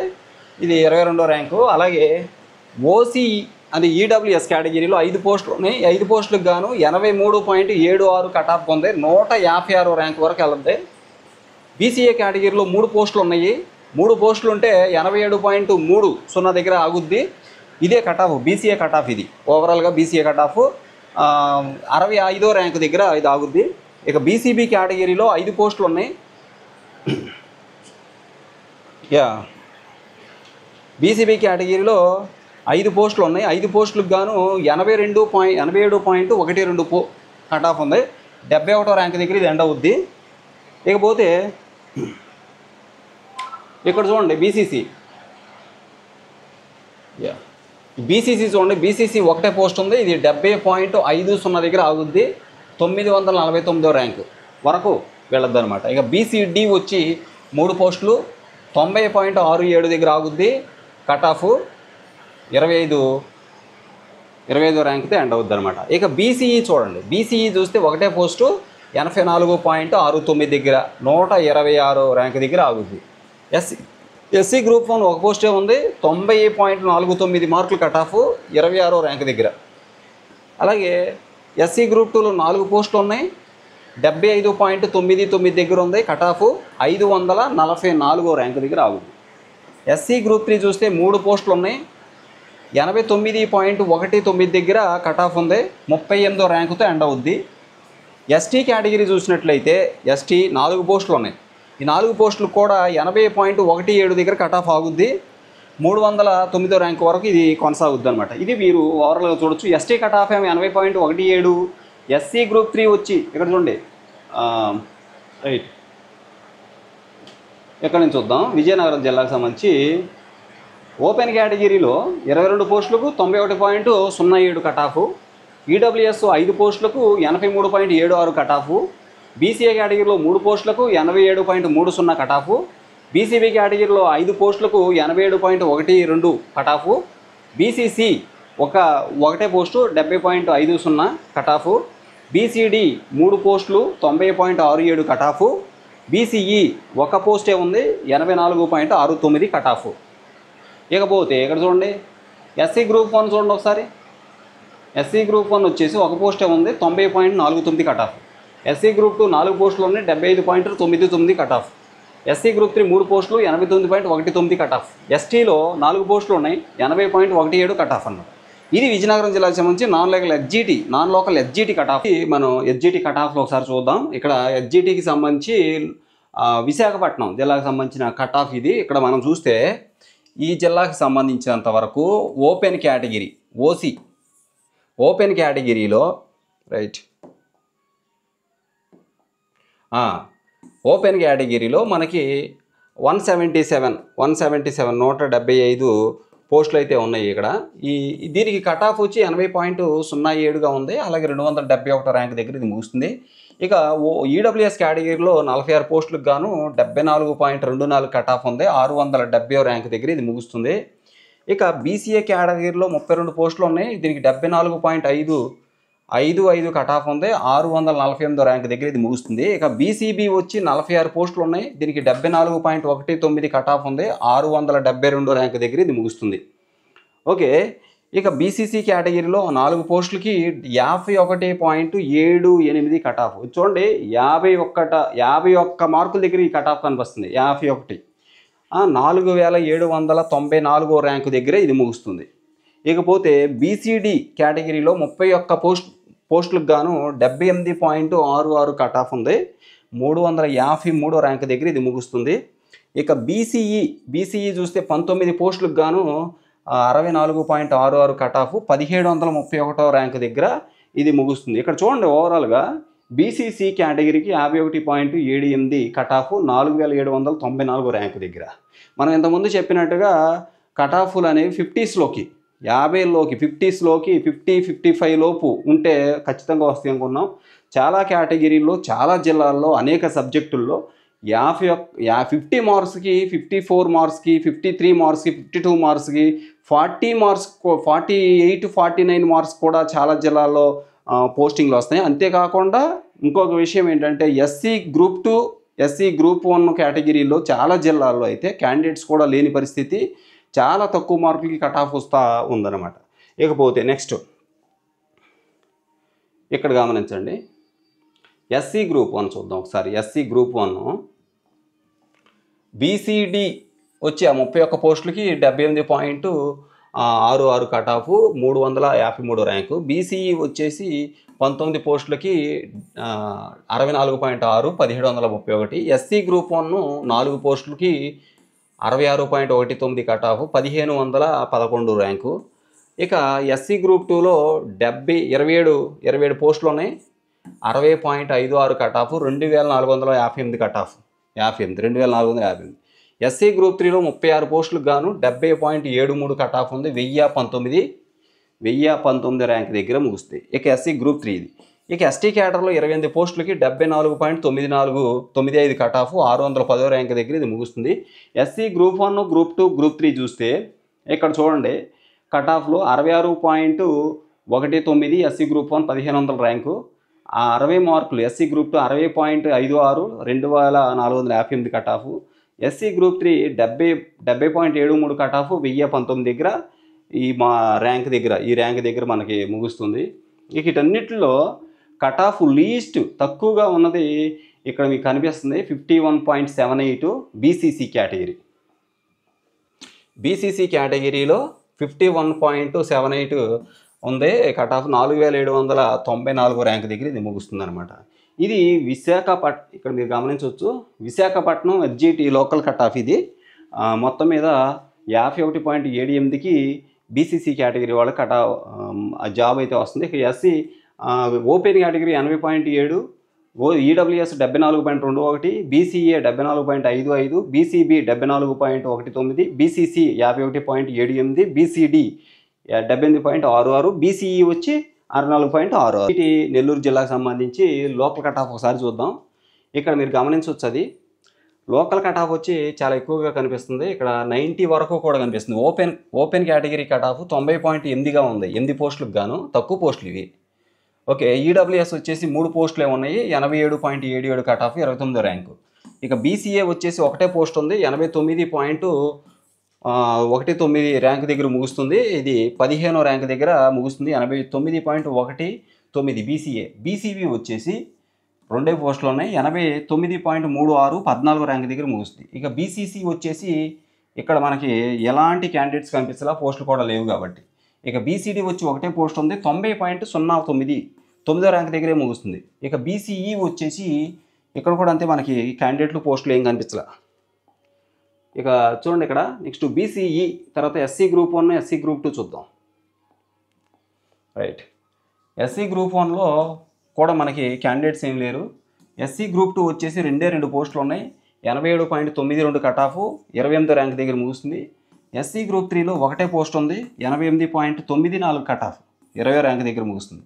ఇది 22వ ర్యాంకు. అలాగే ఓసీ అది ఈడబ్ల్యూఎస్ కేటగిరీలో 5 పోస్టులు ఉన్నాయి. 5 పోస్టులకు గాను 83.76 కట్ ఆఫ్ ఉంది. 156 ర్యాంక్ వరకు వెళ్తుంది. బీసీఏ కేటగిరీలో 3 పోస్టులు ఉన్నాయి. 3 పోస్టులు ఉంటే 87.30 దగ్గర ఆగుద్ది. ఇదే cut off, BCA cut off. ఇది ఓవరాల్గా బీసీఏ కట్ ఆఫ్ 65వ ర్యాంకు దగ్గర ఇది ఆగుద్ది. ఇక బీసీబీ కేటగిరీలో 5 పోస్టులు ఉన్నాయి. బీసీబీ కేటగిరీలో 5 పోస్టులు ఉన్నాయి. 5 పోస్టులకు గాను 87.12 కట్ ఆఫ్ ఉంది. 71వ ర్యాంక్ దగ్గర ఇది ఎండ్ అవుద్ది. ఇకపోతే ఇక్కడ చూడండి బీసీసీ చూడండి, బీసీసీ 1 పోస్ట్ ఉంది. ఇది 70.50 దగ్గర ఆగుద్ది. 949వ ర్యాంకు వరకు వెళ్ళొద్దు అనమాట. ఇక బీసీడీ వచ్చి 3 పోస్టులు 90.67 దగ్గర ఆగుద్ది. కట్ ఆఫ్ 25వ ర్యాంక్తో ఎండ్ అవుద్ది అనమాట. ఇక బీసీఈ చూడండి, బీసీఈ చూస్తే 1 పోస్టు 84.69 దగ్గర 126 ర్యాంక్ దగ్గర ఆగుద్ది. ఎస్సీ గ్రూప్ 1 1 పోస్టే ఉంది. 90.49 మార్కులు కట్ ఆఫ్ 26వ ర్యాంక్ దగ్గర. అలాగే ఎస్సీ గ్రూప్ 2లో 4 పోస్టులు ఉన్నాయి. 75.99 దగ్గర ఉంది. కట్ ఆఫ్ 544వ ర్యాంక్ దగ్గర ఆగుద్ది. ఎస్సీ గ్రూప్ 3 చూస్తే 3 పోస్టులు ఉన్నాయి. 89.19 దగ్గర కట్ ఆఫ్ ఉంది. 38వ ర్యాంకుతో ఎండ్ అవుద్ది. ఎస్టీ కేటగిరీ చూసినట్లయితే ఎస్టీ 4 పోస్టులు ఉన్నాయి. ఈ 4 పోస్టులు కూడా 80.17 దగ్గర కట్ ఆఫ్ ఆగుద్ది. 309వ ర్యాంక్ వరకు ఇది కొనసాగుద్ది అనమాట. ఇది మీరు ఓవరాల్గా చూడొచ్చు. ఎస్టీ కట్ ఆఫ్ ఏమో 80.17. ఎస్సీ గ్రూప్ 3 వచ్చి ఇక్కడ చూడండి, రైట్ ఎక్కడి నుంచి చూద్దాం. విజయనగరం జిల్లాకు సంబంధించి ఓపెన్ కేటగిరీలో 22 పోస్టులకు 91.07 కట్ ఆఫ్. ఈడబ్ల్యూఎస్ 5 పోస్టులకు 83.76 కట్ ఆఫ్. బీసీఏ కేటగిరీలో 3 పోస్టులకు 87.30 కట్ ఆఫ్. బీసీబీ కేటగిరీలో 5 పోస్టులకు 87.12 cut off. BCC 1 post 70.50 cut off. BCD 3 పోస్టులు 90.67 కట్ ఆఫ్. బీసీఈ 1 పోస్టే ఉంది, 84.69 కట్ ఆఫ్. ఇకపోతే ఇక్కడ చూడండి ఎస్సీ గ్రూప్ 1 చూడండి ఒకసారి. ఎస్సీ గ్రూప్ 1 వచ్చేసి 1 పోస్టే ఉంది, 90.49 కట్ ఆఫ్. ఎస్సీ గ్రూప్ 2 4 పోస్టులు ఉన్నాయి, 75.99 కట్ ఆఫ్. ఎస్సీ గ్రూప్ 3 3 పోస్టులు 89.19 కట్ ఆఫ్. ఎస్టీలో 4 పోస్టులు ఉన్నాయి, 80.17 కట్ ఆఫ్ అన్నమాట. ఇది విజయనగరం జిల్లాకు సంబంధించి non local SGT cut of. మనం ఎస్జిటి కట్ ఆఫ్లో ఒకసారి చూద్దాం. ఇక్కడ ఎస్జిటికి సంబంధించి విశాఖపట్నం జిల్లాకు సంబంధించిన కట్ ఆఫ్ ఇది. ఇక్కడ మనం చూస్తే ఈ జిల్లాకు సంబంధించినంత వరకు ఓపెన్ కేటగిరీ ఓసీ ఓపెన్ కేటగిరీలో ఓపెన్ కేటగిరీలో మనకి 175 పోస్టులు అయితే ఉన్నాయి. ఇక్కడ దీనికి కట్ ఆఫ్ వచ్చి 80.07గా ఉంది. అలాగే 271 ర్యాంక్ దగ్గర ఇది ముగుస్తుంది. ఇక ఈడబ్ల్యూఎస్ కేటగిరీలో 46 పోస్టులకు గాను 74.24 కట్ ఆఫ్ ఉంది. 670 ర్యాంక్ దగ్గర ఇది ముగుస్తుంది. ఇక బీసీఏ కేటగిరీలో 32 పోస్టులు ఉన్నాయి. దీనికి 74.55 కట్ ఆఫ్ ఉంది. 648 ర్యాంక్ దగ్గర ఇది ముగుస్తుంది. ఇక బీసీబీ వచ్చి 46 పోస్టులు ఉన్నాయి. దీనికి 74.19 కట్ ఆఫ్ ఉంది. 672 ర్యాంక్ దగ్గర ఇది ముగుస్తుంది. ఓకే, ఇక బీసీసీ కేటగిరీలో 4 పోస్టులకి 51.78 కట్ ఆఫ్. చూడండి, 51 మార్కుల దగ్గర ఈ కట్ ఆఫ్ కనిపిస్తుంది. 51 4794 ర్యాంకు దగ్గర ఇది ముగుస్తుంది. ఇకపోతే బీసీడీ కేటగిరీలో 31 పోస్టులకు గాను 78.66 కట్ ఆఫ్ ఉంది. 353 ర్యాంక్ దగ్గర ఇది ముగుస్తుంది. ఇక బీసీఈ చూస్తే 19 పోస్టులకు గాను 64.66 కట్ ఆఫ్, 1731 ర్యాంక్ దగ్గర ఇది ముగుస్తుంది. ఇక్కడ చూడండి, ఓవరాల్గా బీసీసీ కేటగిరీకి 51.78 కట్ ఆఫ్, 4794 ర్యాంక్ దగ్గర. మనం ఇంతకుముందు చెప్పినట్టుగా కట్ ఆఫ్లు అనేవి 50స్లోకి 50లోకి 50స్లోకి 50-55 లోపు ఉంటే ఖచ్చితంగా వస్తాయి అనుకున్నాం. చాలా కేటగిరీల్లో చాలా జిల్లాల్లో అనేక సబ్జెక్టుల్లో 50 మార్క్స్కి 54 మార్క్స్కి 53 మార్క్స్కి 52 మార్క్స్కి 40 మార్క్స్ 48-49 మార్క్స్ కూడా చాలా జిల్లాల్లో పోస్టింగ్లు వస్తాయి. అంతేకాకుండా ఇంకొక విషయం ఏంటంటే ఎస్సీ గ్రూప్ 2 ఎస్సీ గ్రూప్ 1 కేటగిరీలో చాలా జిల్లాల్లో అయితే క్యాండిడేట్స్ కూడా లేని పరిస్థితి, చాలా తక్కువ మార్కులకి కట్ ఆఫ్ వస్తూ ఉందన్నమాట. ఇకపోతే నెక్స్ట్ ఇక్కడ గమనించండి, ఎస్సీ గ్రూప్ 1 చూద్దాం ఒకసారి. ఎస్సీ గ్రూప్ 1 బీసీడీ వచ్చి 31 పోస్టులకి 78.66 కట్ ఆఫ్, 353 ర్యాంకు. బీసీఈ వచ్చేసి 19 పోస్టులకి 64.6, 1731. ఎస్సీ గ్రూప్ 1 4 పోస్టులకి 66.19 కట్ ఆఫ్, 1511 ర్యాంకు. ఇక ఎస్సీ గ్రూప్ 2లో 27 పోస్టులు ఉన్నాయి, 60.56 cut off, 2458 cut off, 2458. SC group 3లో 36 పోస్టులకు గాను 70.73 కట్ ఆఫ్ ఉంది, 1019 ర్యాంక్ దగ్గర ముగుస్తుంది. ఇక ఎస్సీ గ్రూప్ 3 ఇది. ఇక ఎస్టీ క్యాడర్లో 28 పోస్టులకి 74.95 కట్ ఆఫ్, 610 ర్యాంక్ దగ్గర ఇది ముగుస్తుంది. ఎస్సీ గ్రూప్ 1, గ్రూప్ 2, గ్రూప్ 3 చూస్తే ఇక్కడ చూడండి, కట్ ఆఫ్లో 66.19 ఎస్సీ గ్రూప్ 1 1500 ర్యాంకు, 60 మార్కులు SC group 2 60.56 2458 cut off. SC group 3 70.73 cut off, 1019 దగ్గర ఈ ర్యాంక్ దగ్గర మనకి ముగుస్తుంది. ఇక వీటన్నిటిలో కట్ ఆఫ్ లీస్ట్ తక్కువగా ఉన్నది ఇక్కడ మీకు కనిపిస్తుంది, 51.78 బీసీసీ కేటగిరీ. బీసీసీ కేటగిరీలో 51.78 ఉంది కట్ ఆఫ్, 4794 ర్యాంక్ దగ్గర ఇది ముగుస్తుంది అనమాట. ఇది విశాఖపట్నం, ఇక్కడ మీరు గమనించవచ్చు, Visakhapatnam SGT local cut off. ఇది మొత్తం మీద 51.78కి బీసీసీ కేటగిరీ వాళ్ళ కట్ ఆఫ్ జాబ్ అయితే వస్తుంది. ఇక SC open category 80.7, EWS 74.21, BCA 74.55, BCB 74.19, BCC 51.78, BCD 78.66, BCE వచ్చి 64.66. ఇది నెల్లూరు జిల్లాకు సంబంధించి లోకల్ కట్ ఆఫ్ ఒకసారి చూద్దాం. ఇక్కడ మీరు గమనించవచ్చు, అది లోకల్ కట్ ఆఫ్ వచ్చి చాలా ఎక్కువగా కనిపిస్తుంది. ఇక్కడ 90 వరకు కూడా కనిపిస్తుంది. ఓపెన్ కేటగిరీ కట్ ఆఫ్ 90.8గా ఉంది, 8 పోస్టులకు గాను, తక్కువ పోస్టులు ఇవి. ఓకే, ఈడబ్ల్యూఎస్ వచ్చేసి 3 పోస్టులే ఉన్నాయి, 87.77 కట్ ఆఫ్, 29 ర్యాంకు. ఇక బీసీఏ వచ్చేసి ఒకటే పోస్ట్ ఉంది, 89.19 ర్యాంక్ దగ్గర ముగుస్తుంది. ఇది 15వ ర్యాంక్ దగ్గర ముగుస్తుంది, 89.19 బీసీఏ. బీసీబీ వచ్చేసి రెండే పోస్టులు ఉన్నాయి. 89.36 14 ర్యాంక్ దగ్గర ముగుస్తుంది. ఇక బీసీసీ వచ్చేసి ఇక్కడ మనకి ఎలాంటి క్యాండిడేట్స్ కనిపించలా, పోస్టులు కూడా లేవు కాబట్టి. ఇక బీసీడీ వచ్చి ఒకటే పోస్ట్ ఉంది, 90.09 9వ ర్యాంక్ దగ్గరే ముగుస్తుంది. ఇక బీసీఈ వచ్చేసి ఇక్కడ కూడా అంతే, మనకి క్యాండిడేట్లు పోస్టులు ఏం కనిపించలా. ఇక చూడండి ఇక్కడ నెక్స్ట్ బీసీఈ తర్వాత ఎస్సీ గ్రూప్ 1 ఎస్సీ గ్రూప్ 2 చూద్దాం. రైట్, ఎస్సీ గ్రూప్ 1లో కూడా మనకి క్యాండిడేట్స్ ఏం లేరు. ఎస్సీ గ్రూప్ 2 వచ్చేసి 2 పోస్టులు ఉన్నాయి. 87.92 కట్ ఆఫ్ 28వ ర్యాంక్ దగ్గర ముగుస్తుంది. ఎస్సీ గ్రూప్ 3లో ఒకటే పోస్ట్ ఉంది, 88.94 కట్ ఆఫ్ 20వ ర్యాంక్ దగ్గర ముగుస్తుంది.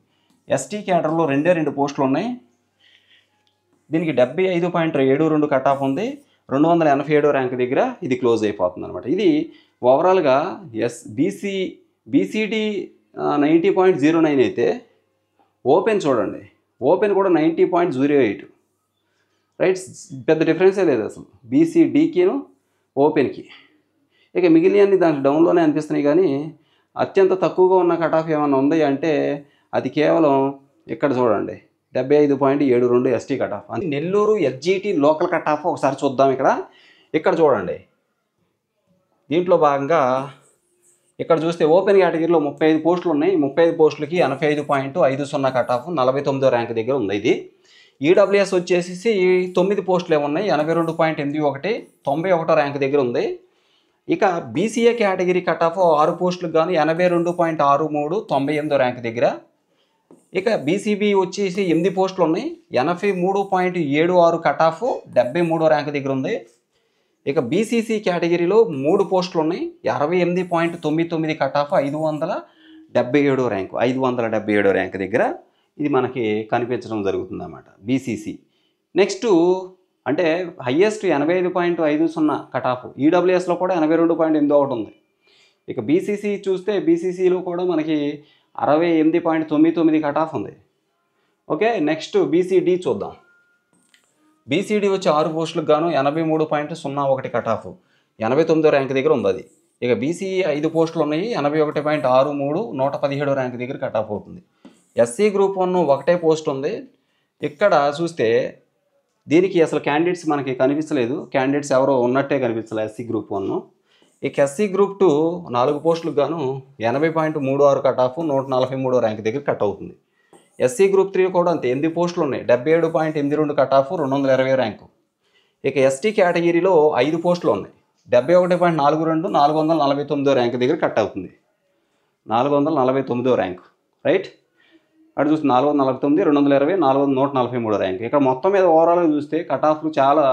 ఎస్టీ క్యాడర్లో 2 పోస్టులు ఉన్నాయి. దీనికి 75.72 కట్ ఆఫ్ ఉంది, 287వ ర్యాంక్ దగ్గర ఇది క్లోజ్ అయిపోతుంది అనమాట. ఇది ఓవరాల్గా బీసీడీ 90.09 అయితే ఓపెన్ చూడండి, ఓపెన్ కూడా 90.08. రైట్, పెద్ద డిఫరెన్సే లేదు అసలు బీసీడీకిను ఓపెన్కి. ఇక మిగిలినన్ని దానికి డౌన్లోనే అనిపిస్తున్నాయి, కానీ అత్యంత తక్కువగా ఉన్న కట్ ఆఫ్ ఏమైనా ఉంది అంటే అది కేవలం ఇక్కడ చూడండి 75.72 ST cut off. Nellore SGT local cut off ఒకసారి చూద్దాం. ఇక్కడ చూడండి, దీంట్లో భాగంగా ఇక్కడ చూస్తే ఓపెన్ కేటగిరీలో 35 పోస్టులు ఉన్నాయి. 35 పోస్టులకి 85.50 కట్ ఆఫ్ 49వ ర్యాంక్ దగ్గర ఉంది. ఇది ఈడబ్ల్యూఎస్ వచ్చేసి 9 పోస్టులు ఏమున్నాయి, 82.81 91వ ర్యాంక్ దగ్గర ఉంది. ఇక బీసీఏ కేటగిరీ కట్ ఆఫ్ 6 పోస్టులకు గాను 82.63 98వ ర్యాంక్ దగ్గర. ఇక బీసీబీ వచ్చేసి 8 పోస్టులు ఉన్నాయి, 83.76 కట్ ఆఫ్ 73వ ర్యాంక్ దగ్గర ఉంది. ఇక బీసీసీ కేటగిరీలో 3 పోస్టులు ఉన్నాయి, 68.99 కట్ ఆఫ్ 577వ ర్యాంకు 577వ ర్యాంక్ దగ్గర ఇది మనకి కనిపించడం జరుగుతుంది అన్నమాట బీసీసీ. నెక్స్ట్ అంటే హయ్యెస్ట్ 85.50 కట్ ఆఫ్, ఈడబ్ల్యూఎస్లో కూడా 82.81 ఉంది. ఇక బీసీసీ చూస్తే బీసీసీలో కూడా మనకి 68.99 కట్ ఆఫ్ ఉంది. ఓకే, నెక్స్ట్ బీసీడీ చూద్దాం. బీసీడీ వచ్చి 6 పోస్టులకు గాను 83.01 కట్ ఆఫ్ 89వ ర్యాంక్ దగ్గర ఉంది అది. ఇక బీసీఈ 5 పోస్టులు ఉన్నాయి, 81.63 117వ ర్యాంక్ దగ్గర కట్ ఆఫ్ అవుతుంది. ఎస్సీ గ్రూప్ 1 ఒకటే పోస్ట్ ఉంది. ఇక్కడ చూస్తే దీనికి అసలు క్యాండిడేట్స్ మనకి కనిపించలేదు, క్యాండిడేట్స్ ఎవరో ఉన్నట్టే కనిపించలేదు ఎస్సీ గ్రూప్ 1. ఇక ఎస్సీ గ్రూప్ 2 4 పోస్టులకు గాను 80.36 కట్ ఆఫ్ 143వ ర్యాంక్ దగ్గర కట్ అవుతుంది. ఎస్సీ గ్రూప్ 3 కూడా అంతే, 8 పోస్టులు ఉన్నాయి, 77.82 కట్ ఆఫ్ 220వ ర్యాంకు. ఇక ఎస్టీ కేటగిరీలో 5 పోస్టులు ఉన్నాయి, 71.42 449వ ర్యాంక్ దగ్గర కట్ అవుతుంది. 449వ ర్యాంకు. రైట్, అటు చూస్తే 449 220 143వ ర్యాంక్. ఇక్కడ మొత్తం మీద ఓవరాల్గా చూస్తే కట్ ఆఫ్లు చాలా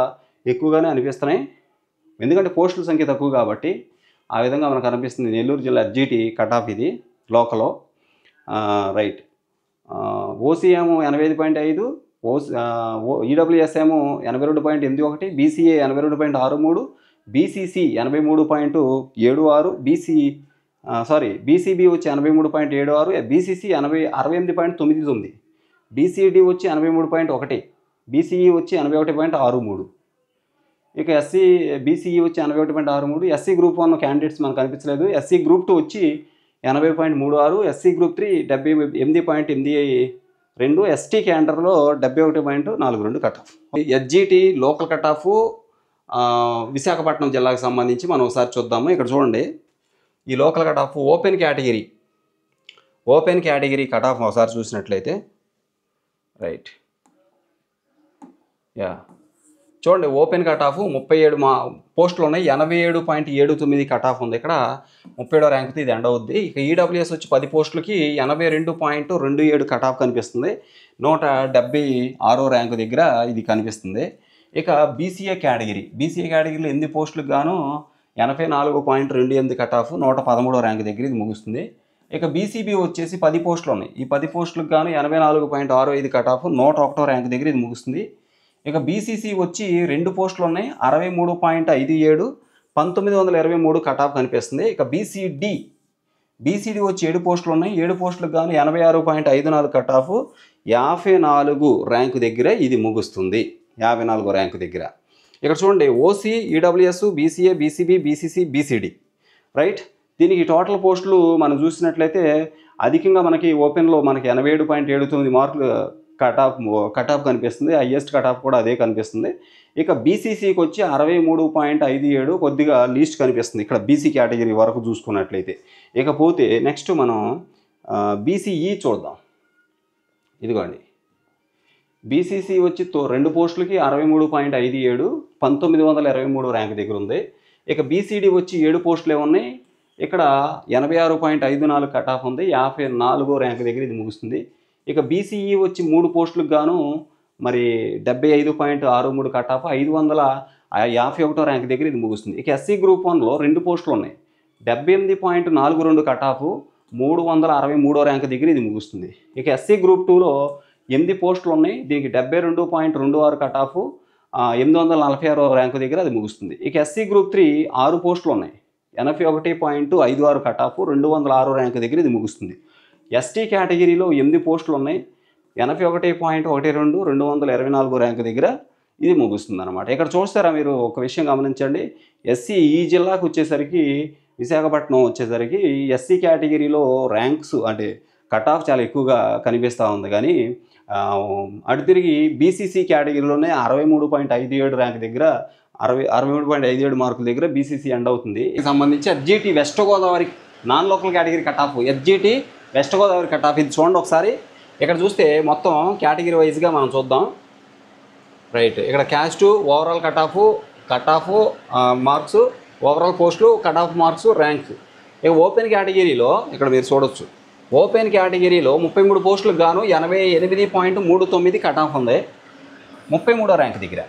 ఎక్కువగానే అనిపిస్తున్నాయి, ఎందుకంటే పోస్టుల సంఖ్య తక్కువ కాబట్టి ఆ విధంగా మనకు అనిపిస్తుంది. నెల్లూరు జిల్లా ఎస్జీటీ కట్ ఆఫ్ ఇది లోకలో. రైట్, ఓసీ ఏమో 85.5, ఈడబ్ల్యూఎస్ ఏమో 82.81, బీసీఏ 82.63, బీసీసీ 83.76, బీసీబీ వచ్చి 83.76, బీసీసీ 68.99, బీసీడీ వచ్చి 83.1, బీసీఈ వచ్చి 81.63. ఇక బీసీఈ వచ్చి 81.63. ఎస్సీ గ్రూప్ 1 క్యాండిడేట్స్ మనకు కనిపించలేదు. ఎస్సీ గ్రూప్ 2 వచ్చి 80.36, ఎస్సీ గ్రూప్ 3 78.82, ఎస్టీ క్యాండర్లో 71.42 cut off. SGT local cut off Visakhapatnam జిల్లాకు సంబంధించి మనం ఒకసారి చూద్దాము. ఇక్కడ చూడండి, ఈ local cut off open category cut off ఒకసారి చూసినట్లయితే. రైట్, చూడండి, ఓపెన్ కట్ ఆఫ్ 37 పోస్టులు ఉన్నాయి, 87.79 కట్ ఆఫ్ ఉంది. ఇక్కడ 37వ ర్యాంక్తో ఇది ఎండ్ అవుద్ది. ఇక ఈడబ్ల్యూఎస్ వచ్చి 10 పోస్టులకి 82.27 కట్ ఆఫ్ కనిపిస్తుంది, 176వ ర్యాంకు దగ్గర ఇది కనిపిస్తుంది. ఇక బీసీఏ కేటగిరీలో 8 పోస్టులకు గాను 84.28 కట్ ఆఫ్ 113వ ర్యాంక్ దగ్గర ఇది ముగుస్తుంది. ఇక బీసీబీ వచ్చేసి 10 పోస్టులు ఉన్నాయి, ఈ 10 పోస్టులకు గాను 84.65 కట్ ఆఫ్ 101వ ర్యాంక్ దగ్గర ఇది ముగుస్తుంది. ఇక బీసీసీ వచ్చి 2 పోస్టులు ఉన్నాయి, 63.57 1923 కట్ ఆఫ్ కనిపిస్తుంది. ఇక బీసీడీ వచ్చి 7 పోస్టులు ఉన్నాయి, 7 పోస్టులకు గాను 86.54 కట్ ఆఫ్ 54 ర్యాంకు దగ్గర ఇది ముగుస్తుంది, 54వ ర్యాంకు దగ్గర. ఇక్కడ చూడండి, OC, EWS, BCA, BCB, BCC, BCD. Right, దీనికి టోటల్ పోస్టులు మనం చూసినట్లయితే అధికంగా మనకి ఓపెన్లో మనకి 87.79 మార్కులు కట్ ఆఫ్ కనిపిస్తుంది, హైయెస్ట్ కట్ ఆఫ్ కూడా అదే కనిపిస్తుంది. ఇక బీసీసీకి వచ్చి 63.57 కొద్దిగా లీస్ట్ కనిపిస్తుంది ఇక్కడ బీసీ కేటగిరీ వరకు చూసుకున్నట్లయితే. ఇకపోతే నెక్స్ట్ మనం బీసీఈ చూద్దాం. ఇదిగోండి, బీసీసీ వచ్చి 2 పోస్టులకి 63.57 1923 ర్యాంక్ దగ్గర ఉంది. ఇక బీసీడీ వచ్చి 7 పోస్టులే ఉన్నాయి, ఇక్కడ 86.54 కట్ ఆఫ్ ఉంది, 54 ర్యాంక్ దగ్గర ఇది ముగుస్తుంది. ఇక బీసీఈ వచ్చి 3 పోస్టులకు గాను మరి 75.63 కట్ ఆఫ్ 551 ర్యాంక్ దగ్గర ఇది ముగుస్తుంది. ఇక ఎస్సీ గ్రూప్ 1లో 2 పోస్టులు ఉన్నాయి, 78.42 కట్ ఆఫ్ 363 ర్యాంక్ దగ్గర ఇది ముగుస్తుంది. ఇక ఎస్సీ గ్రూప్ 2లో 8 పోస్టులు ఉన్నాయి, దీనికి 72.26 కట్ ఆఫ్ 846 ర్యాంకు దగ్గర అది ముగుస్తుంది. ఇక ఎస్సీ గ్రూప్ 3 6 పోస్టులు ఉన్నాయి, 81.56 కట్ ఆఫ్ 206 ర్యాంకు దగ్గర ఇది ముగుస్తుంది. ఎస్టీ కేటగిరీలో 8 పోస్టులు ఉన్నాయి, 81.12 224 ర్యాంకు దగ్గర ఇది ముగుస్తుంది అనమాట. ఇక్కడ చూస్తారా మీరు ఒక విషయం గమనించండి, ఎస్సీ ఈ జిల్లాకు వచ్చేసరికి విశాఖపట్నం వచ్చేసరికి ఎస్సీ కేటగిరీలో ర్యాంక్స్ అంటే కట్ ఆఫ్ చాలా ఎక్కువగా కనిపిస్తూ ఉంది. కానీ అటు తిరిగి బీసీసీ కేటగిరీలోనే 63.57 ర్యాంక్ దగ్గర 63.57 మార్కుల దగ్గర బీసీసీ ఎండ్ అవుతుంది. సంబంధించి SGT west Godavari non local category cut off, SGT west Godavari cut off ఇది చూడండి ఒకసారి. ఇక్కడ చూస్తే మొత్తం కేటగిరీ వైజ్గా మనం చూద్దాం. రైట్, ఇక్కడ caste overall cut off marks, overall పోస్టులు, కట్ ఆఫ్ మార్క్స్, ర్యాంక్. ఇక ఓపెన్ కేటగిరీలో ఇక్కడ మీరు చూడొచ్చు, ఓపెన్ కేటగిరీలో 33 పోస్టులకు గాను 88.39 కట్ ఆఫ్ ఉంది, 33వ ర్యాంక్ దగ్గర.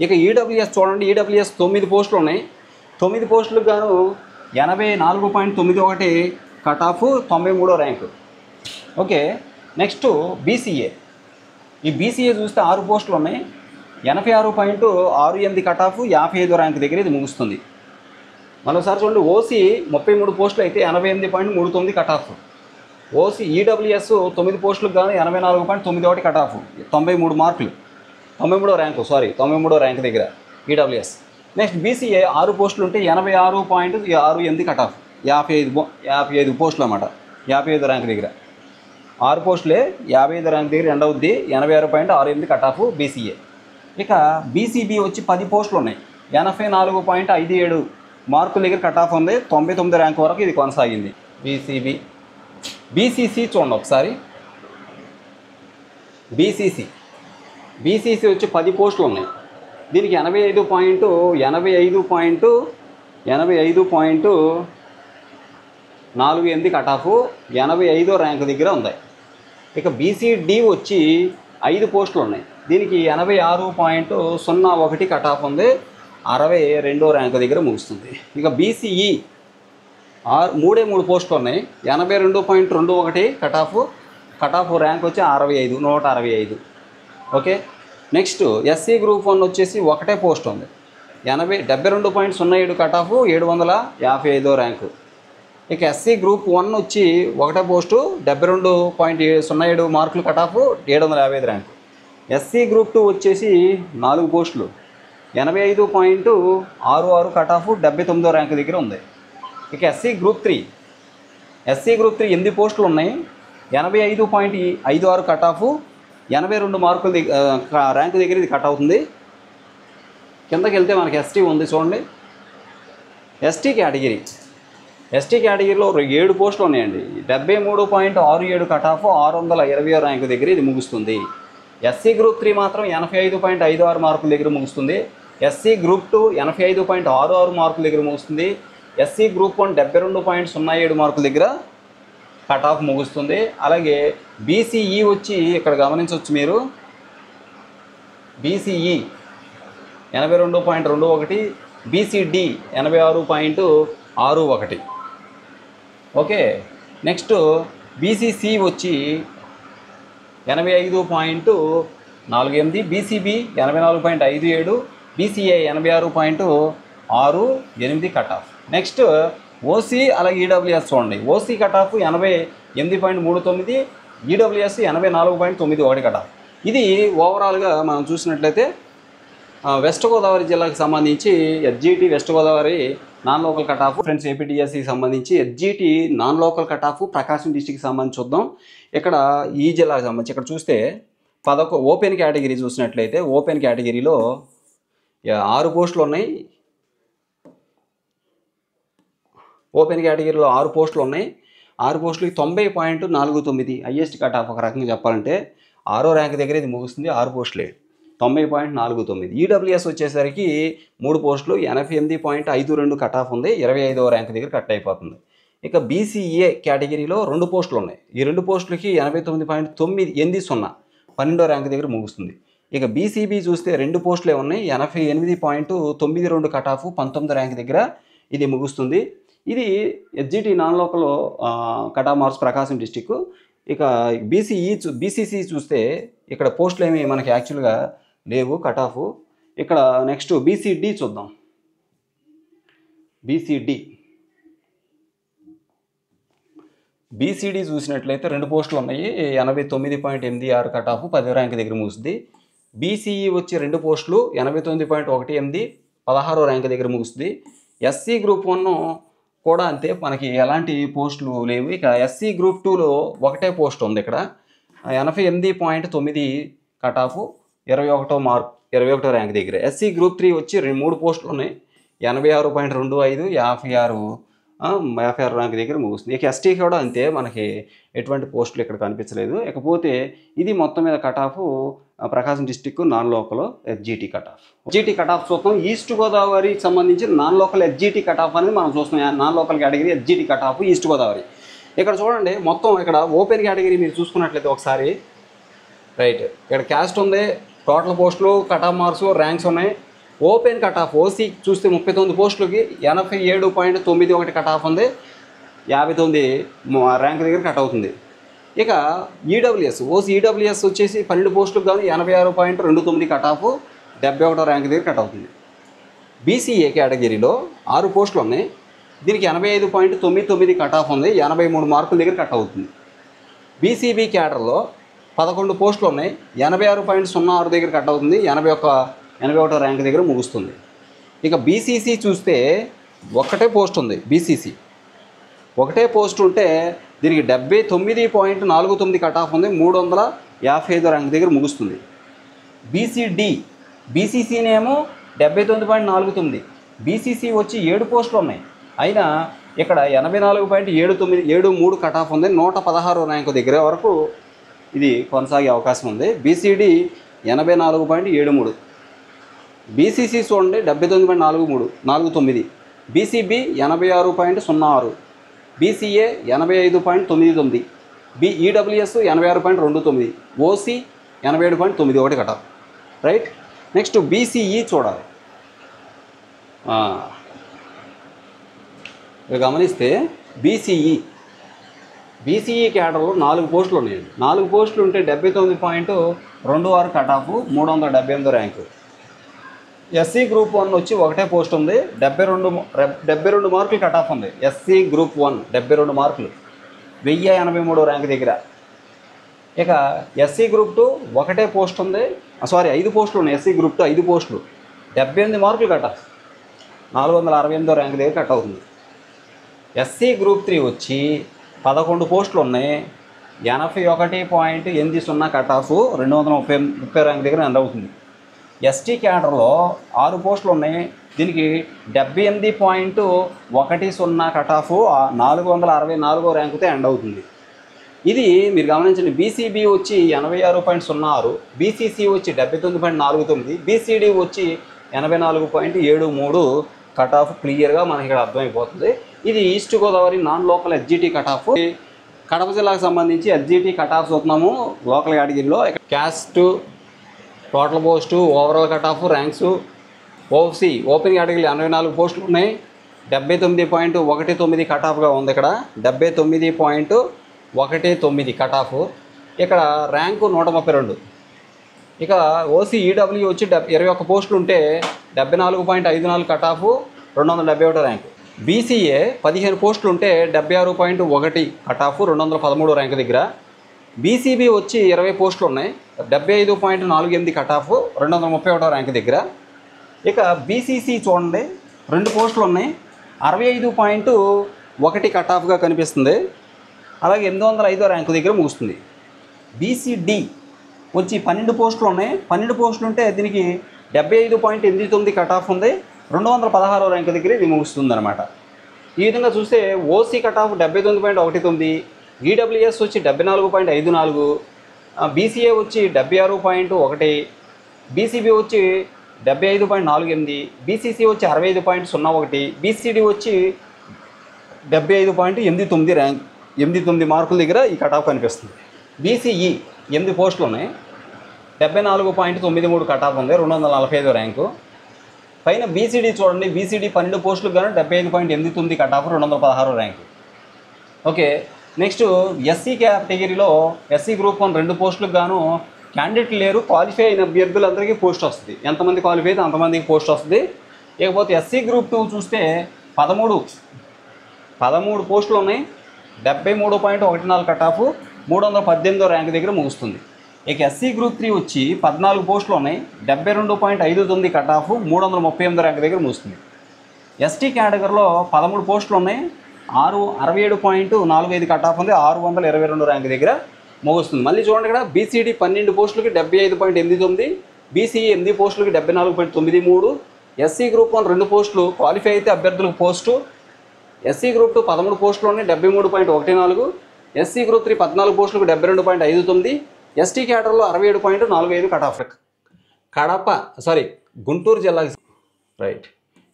ఇక ఈడబ్ల్యూఎస్ చూడండి, ఈడబ్ల్యూఎస్ 9 పోస్టులు ఉన్నాయి, 9 పోస్టులకు గాను 84.91 కట్ ఆఫ్ 93వ ర్యాంకు. Okay, next BCA. ఈ బీసీఏ చూస్తే 6 పోస్టులు ఉన్నాయి, 86.68 కట్ ఆఫ్ 55వ ర్యాంక్ దగ్గర ఇది ముగుస్తుంది. మరోసారి చూడండి, ఓసీ 33 పోస్టులు అయితే 88.39 కట్ ఆఫ్. ఓసీ ఈడబ్ల్యూఎస్ 9 పోస్టులకు గాను 84.91 కట్ ఆఫ్ 93 మార్కులు, 93వ ర్యాంక్ దగ్గర ఈడబ్ల్యూఎస్. నెక్స్ట్ బీసీఏ 6 పోస్టులు ఉంటే 86.68 కట్ ఆఫ్ 55 పోస్టులు అన్నమాట, 55వ ర్యాంక్ దగ్గర. 6 పోస్టులే 55వ ర్యాంక్ దగ్గర ఎండ్ అవుద్ది, 86.68 కట్ ఆఫ్ బీసీఏ. ఇక బీసీబీ వచ్చి 10 పోస్టులు ఉన్నాయి, 84.57 మార్కుల దగ్గర కట్ ఆఫ్ ఉంది, 99 ర్యాంక్ వరకు ఇది కొనసాగింది బీసీబీ. బీసీసీ చూడండి ఒకసారి, బీసీసీ వచ్చి 10 పోస్టులు ఉన్నాయి, దీనికి 85.48 కట్ ఆఫ్ 85వ ర్యాంక్ దగ్గర ఉంది. ఇక బీసీడీ వచ్చి 5 పోస్టులు ఉన్నాయి, దీనికి 86.01 కట్ ఆఫ్ ఉంది, 62వ ర్యాంక్ దగ్గర ముగుస్తుంది. ఇక బీసీఈ 3 పోస్టులు ఉన్నాయి, 82.21 కట్ ఆఫ్ ర్యాంక్ వచ్చి 165. ఓకే, నెక్స్ట్ ఎస్సీ గ్రూప్ 1 వచ్చేసి 1 పోస్ట్ ఉంది, 72.07 కట్ ఆఫ్ 755వ ర్యాంకు. ఇక ఎస్సీ గ్రూప్ 1 వచ్చి 1 పోస్టు 72.07 మార్కులు cut of 755 rank. SC group 2 వచ్చేసి 4 పోస్టులు, 85.66 కట్ ఆఫ్ 79వ ర్యాంక్ దగ్గర ఉంది. ఇక ఎస్సీ గ్రూప్ 3 8 పోస్టులు ఉన్నాయి, 85.56 కట్ ఆఫ్ 82 మార్కుల ర్యాంక్ దగ్గర ఇది కట్ అవుతుంది. కిందకి వెళ్తే మనకి ఎస్టీ ఉంది చూడండి, ఎస్టీ కేటగిరీలో 7 పోస్టులు ఉన్నాయండి, 73.67 కట్ ఆఫ్ 620వ ర్యాంక్ దగ్గర ఇది ముగుస్తుంది. ఎస్సీ గ్రూప్ 3 మాత్రం 85.56 మార్కుల దగ్గర ముగుస్తుంది, ఎస్సీ గ్రూప్ 2 85.66 మార్కుల దగ్గర ముగుస్తుంది, ఎస్సీ గ్రూప్ 1 72.07 మార్కుల దగ్గర కట్ ఆఫ్ ముగుస్తుంది. అలాగే బీసీఈ వచ్చి ఇక్కడ గమనించవచ్చు మీరు, BCE 82.21, BCD 86.61. Okay, next BCC వచ్చి 85.48, BCB 84.57, BCA 86.68 cut off. Next OC అలాగే ఈడబ్ల్యూఎస్ చూడండి, OC cut off 88.39, EWS 84.91 cut off. ఇది ఓవరాల్గా మనం చూసినట్లయితే వెస్ట్ గోదావరి జిల్లాకు సంబంధించి SGT west Godavari non local cut off. Friends, ఏపీటీఎస్సీకి సంబంధించి SGT non local cut off Prakasam డిస్టిక్కి సంబంధించి చూద్దాం. ఇక్కడ ఈ జిల్లాకు సంబంధించి ఇక్కడ చూస్తే ఓపెన్ కేటగిరీ చూసినట్లయితే ఓపెన్ కేటగిరీలో 6 పోస్టులు ఉన్నాయి. ఓపెన్ కేటగిరీలో 6 పోస్టులు ఉన్నాయి. 6 పోస్టులకి 90.49 హైయెస్ట్ కట్ ఆఫ్. ఒక రకంగా చెప్పాలంటే 6వ ర్యాంక్ దగ్గర ఇది ముగుస్తుంది. 6 పోస్టులే 90.49. ఈడబ్ల్యూఎస్ వచ్చేసరికి 3 పోస్టులు 88.52 కట్ ఆఫ్ ఉంది. 25వ ర్యాంక్ దగ్గర కట్ అయిపోతుంది. ఇక బీసీఏ కేటగిరీలో 2 పోస్టులు ఉన్నాయి. ఈ 2 పోస్టులకి 89.90 12వ ర్యాంక్ దగ్గర ముగుస్తుంది. ఇక బీసీబీ చూస్తే 2 పోస్టులే ఉన్నాయి. 88.92 కట్ ఆఫ్ 19వ ర్యాంక్ దగ్గర ఇది ముగుస్తుంది. ఇది SGT non local cut off marks Prakasam district. ఇక బీసీసీ చూస్తే ఇక్కడ పోస్టులు ఏమి మనకి యాక్చువల్గా లేవు కట్ ఆఫ్. ఇక్కడ నెక్స్ట్ బీసీడీ చూద్దాం. బీసీడీ చూసినట్లయితే 2 పోస్టులు ఉన్నాయి. 89.86 కట్ ఆఫ్ 10వ ర్యాంక్ దగ్గర ముగుస్తుంది. బీసీఈ వచ్చి 2 పోస్టులు 89.18 16వ ర్యాంక్ దగ్గర ముగుస్తుంది. ఎస్సీ గ్రూప్ 1 కూడా అంతే, మనకి ఎలాంటి పోస్టులు లేవు. ఇక ఎస్సీ గ్రూప్ 2లో ఒకటే పోస్ట్ ఉంది. ఇక్కడ 88.9 కట్ ఆఫ్ 21వ ర్యాంక్ దగ్గర. ఎస్సీ గ్రూప్ 3 వచ్చి 3 పోస్టులు ఉన్నాయి. 86.25 56 ర్యాంక్ దగ్గర ముగుస్తుంది. ఇక ఎస్టీ కూడా అంతే, మనకి ఎటువంటి పోస్టులు ఇక్కడ కనిపించలేదు. ఇకపోతే ఇది మొత్తం మీద cut off Prakasam district non local SGT cut off. చూస్తాం. ఈస్ట్ గోదావరికి సంబంధించి non local SGT cut off అనేది మనం చూస్తున్నాం. Non local category SGT cut off east Godavari. ఇక్కడ చూడండి, మొత్తం ఇక్కడ ఓపెన్ కేటగిరీ మీరు చూసుకున్నట్లయితే ఒకసారి రైట్, ఇక్కడ క్యాస్ట్ ఉంది, టోటల్ పోస్టులు, కట్ ఆఫ్ మార్క్స్, ర్యాంక్స్ ఉన్నాయి. ఓపెన్ కట్ ఆఫ్ ఓసీ చూస్తే 39 పోస్టులకి 87.91 కట్ ఆఫ్ ఉంది. 59 ర్యాంక్ దగ్గర కట్ అవుతుంది. ఇక ఈడబ్ల్యూఎస్ ఈడబ్ల్యూఎస్ వచ్చేసి 12 పోస్టులకు కానీ 86.29 కట్ ఆఫ్ 71వ ర్యాంక్ దగ్గర కట్ అవుతుంది. బీసీఏ కేటగిరీలో 6 పోస్టులు ఉన్నాయి. దీనికి 85.99 కట్ ఆఫ్ ఉంది. 83 మార్కుల దగ్గర కట్ అవుతుంది. బీసీబీ క్యాడర్లో 11 పోస్టులు ఉన్నాయి. 86.06 దగ్గర కట్ అవుతుంది. 81వ ర్యాంక్ దగ్గర ముగుస్తుంది. ఇక బీసీసీ చూస్తే ఒకటే పోస్ట్ ఉంది. బీసీసీ ఒకటే పోస్ట్ ఉంటే దీనికి 79.49 కట్ ఆఫ్ ఉంది. 355 ర్యాంక్ దగ్గర ముగుస్తుంది. బీసీసీనేమో 79.49. బీసీసీ వచ్చి 7 పోస్టులు ఉన్నాయి. అయినా ఇక్కడ 84.73 కట్ ఆఫ్ ఉంది. 116వ ర్యాంకు దగ్గర వరకు ఇది కొనసాగే అవకాశం ఉంది. బీసీడీ 84.73. బీసీసీ చూడండి 79.49. BCB 86.06. BCA 85.99. EWS 86.29. OC 87.91 cut off. Right, next BCE చూడాలి. గమనిస్తే బీసీఈ క్యాడర్లో 4 పోస్టులు ఉన్నాయి. 4 పోస్టులు ఉంటే 79.26 cut off 378 rank. SC group 1 వచ్చి ఒకటే పోస్ట్ ఉంది. 72 మార్కులు కట్ ఆఫ్ ఉంది. ఎస్సీ గ్రూప్ 1 72 మార్కులు 1083 ర్యాంక్ దగ్గర. ఇక ఎస్సీ గ్రూప్ 2 ఒకటే పోస్ట్ ఉంది. 5 పోస్టులు ఉన్నాయి. ఎస్సీ గ్రూప్ 2 5 పోస్టులు 78 మార్కులు కట్ ఆఫ్ 468 ర్యాంక్ దగ్గర కట్ అవుతుంది. ఎస్సీ గ్రూప్ 3 వచ్చి 11 పోస్టులు ఉన్నాయి. 81.80 కట్ ఆఫ్ 230 ర్యాంక్ దగ్గర ఎండ్ అవుతుంది. ఎస్టీ క్యాడర్లో 6 పోస్టులు ఉన్నాయి. దీనికి 78.10 కట్ ఆఫ్ 464వ ర్యాంకుతో ఎండ్ అవుతుంది. ఇది మీరు గమనించండి. బీసీబీ వచ్చి 86.06, బీసీసీ వచ్చి 79.49, బీసీడీ వచ్చి 84.73 కట్ ఆఫ్ క్లియర్గా మనకి ఇక్కడ అర్థమైపోతుంది. ఇది east Godavari non local SGT cut of. Kadapa జిల్లాకు సంబంధించి ఎస్జిటి కట్ ఆఫ్ చూస్తున్నాము. లోకల్ కేటగిరీలో caste, total post, overall cut off, ranks. OC open కేటగిరీలో 84 పోస్టులు ఉన్నాయి. 79.19 కట్ ఆఫ్గా ఉంది. ఇక్కడ 79.19 కట్ ఆఫ్. ఇక్కడ ర్యాంకు 132. ఇక ఓసీ ఈడబ్ల్యూ వచ్చి 21 పోస్టులు ఉంటే 74.54 కట్ ఆఫ్ 271 ర్యాంకు. బీసీఏ 15 పోస్టులు ఉంటే 76.1 కట్ ఆఫ్ 213 ర్యాంకు దగ్గర. బీసీబీ వచ్చి 20 పోస్టులు ఉన్నాయి. 75.48 కట్ ఆఫ్ 231 ర్యాంకు దగ్గర. ఇక బీసీసీ చూడండి 2 పోస్టులు ఉన్నాయి. 65.1 కట్ ఆఫ్గా కనిపిస్తుంది. అలాగే 805 ర్యాంకు దగ్గర ముగుస్తుంది. బీసీడీ వచ్చి 12 పోస్టులు ఉన్నాయి. 12 పోస్టులు ఉంటే దీనికి 75.89 కట్ ఆఫ్ ఉంది. 216 ర్యాంక్ దగ్గర ఇది ముగుస్తుంది అనమాట. ఈ విధంగా చూస్తే ఓసీ కట్ ఆఫ్ 79.19, ఈడబ్ల్యూఎస్ వచ్చి 74.54, బీసీఏ వచ్చి 76.1, బీసీబీ వచ్చి 75.48, బీసీసీ వచ్చి 65.01, బీసీడీ వచ్చి 75.89 ర్యాంక్, 89 మార్కుల దగ్గర ఈ కట్ ఆఫ్ కనిపిస్తుంది. బీసీఈ 8 పోస్టులు ఉన్నాయి, 74.93 కట్ ఆఫ్ ఉంది, 245 ర్యాంకు. పైన బీసీడీ చూడండి, బీసీడీ 12 పోస్టులకు గాను 75.89 cut off, 216 rank. Okay, next SC కేటగిరీలో ఎస్సీ గ్రూప్ 1 2 పోస్టులకు గాను క్యాండిడేట్లు లేరు. క్వాలిఫై అయిన అభ్యర్థులందరికీ పోస్ట్ వస్తుంది. ఎంతమంది క్వాలిఫై అయితే అంతమందికి పోస్ట్ వస్తుంది. ఇకపోతే ఎస్సీ గ్రూప్ 2 చూస్తే 13 పోస్టులు ఉన్నాయి, 73.14 కట్ ఆఫ్, 318 ర్యాంక్ దగ్గర ముగుస్తుంది. ఇక ఎస్సీ గ్రూప్ 3 వచ్చి 14 పోస్టులు ఉన్నాయి, 72.59 కట్ ఆఫ్, 338 ర్యాంక్ దగ్గర ముగుస్తుంది. ఎస్టీ కేటగిరీలో 13 పోస్టులు ఉన్నాయి, 67.45 కట్ ఆఫ్ ఉంది, 622 ర్యాంక్ దగ్గర ముగుస్తుంది. మళ్ళీ చూడండి ఇక్కడ బీసీడీ 12 పోస్టులకి 75.89, బీసీఈ 8 పోస్టులకి 74.93, ఎస్సీ గ్రూప్ 1 2 పోస్టులు క్వాలిఫై అయితే అభ్యర్థులకు పోస్టు, ఎస్సీ గ్రూప్ 2 13 పోస్టులు ఉన్నాయి, 73.14, ఎస్సీ గ్రూప్ 3 14 పోస్టులకు 72.59, ఎస్టీ కేటర్లో 67.45 కట్ ఆఫ్. గుంటూరు జిల్లాకి రైట్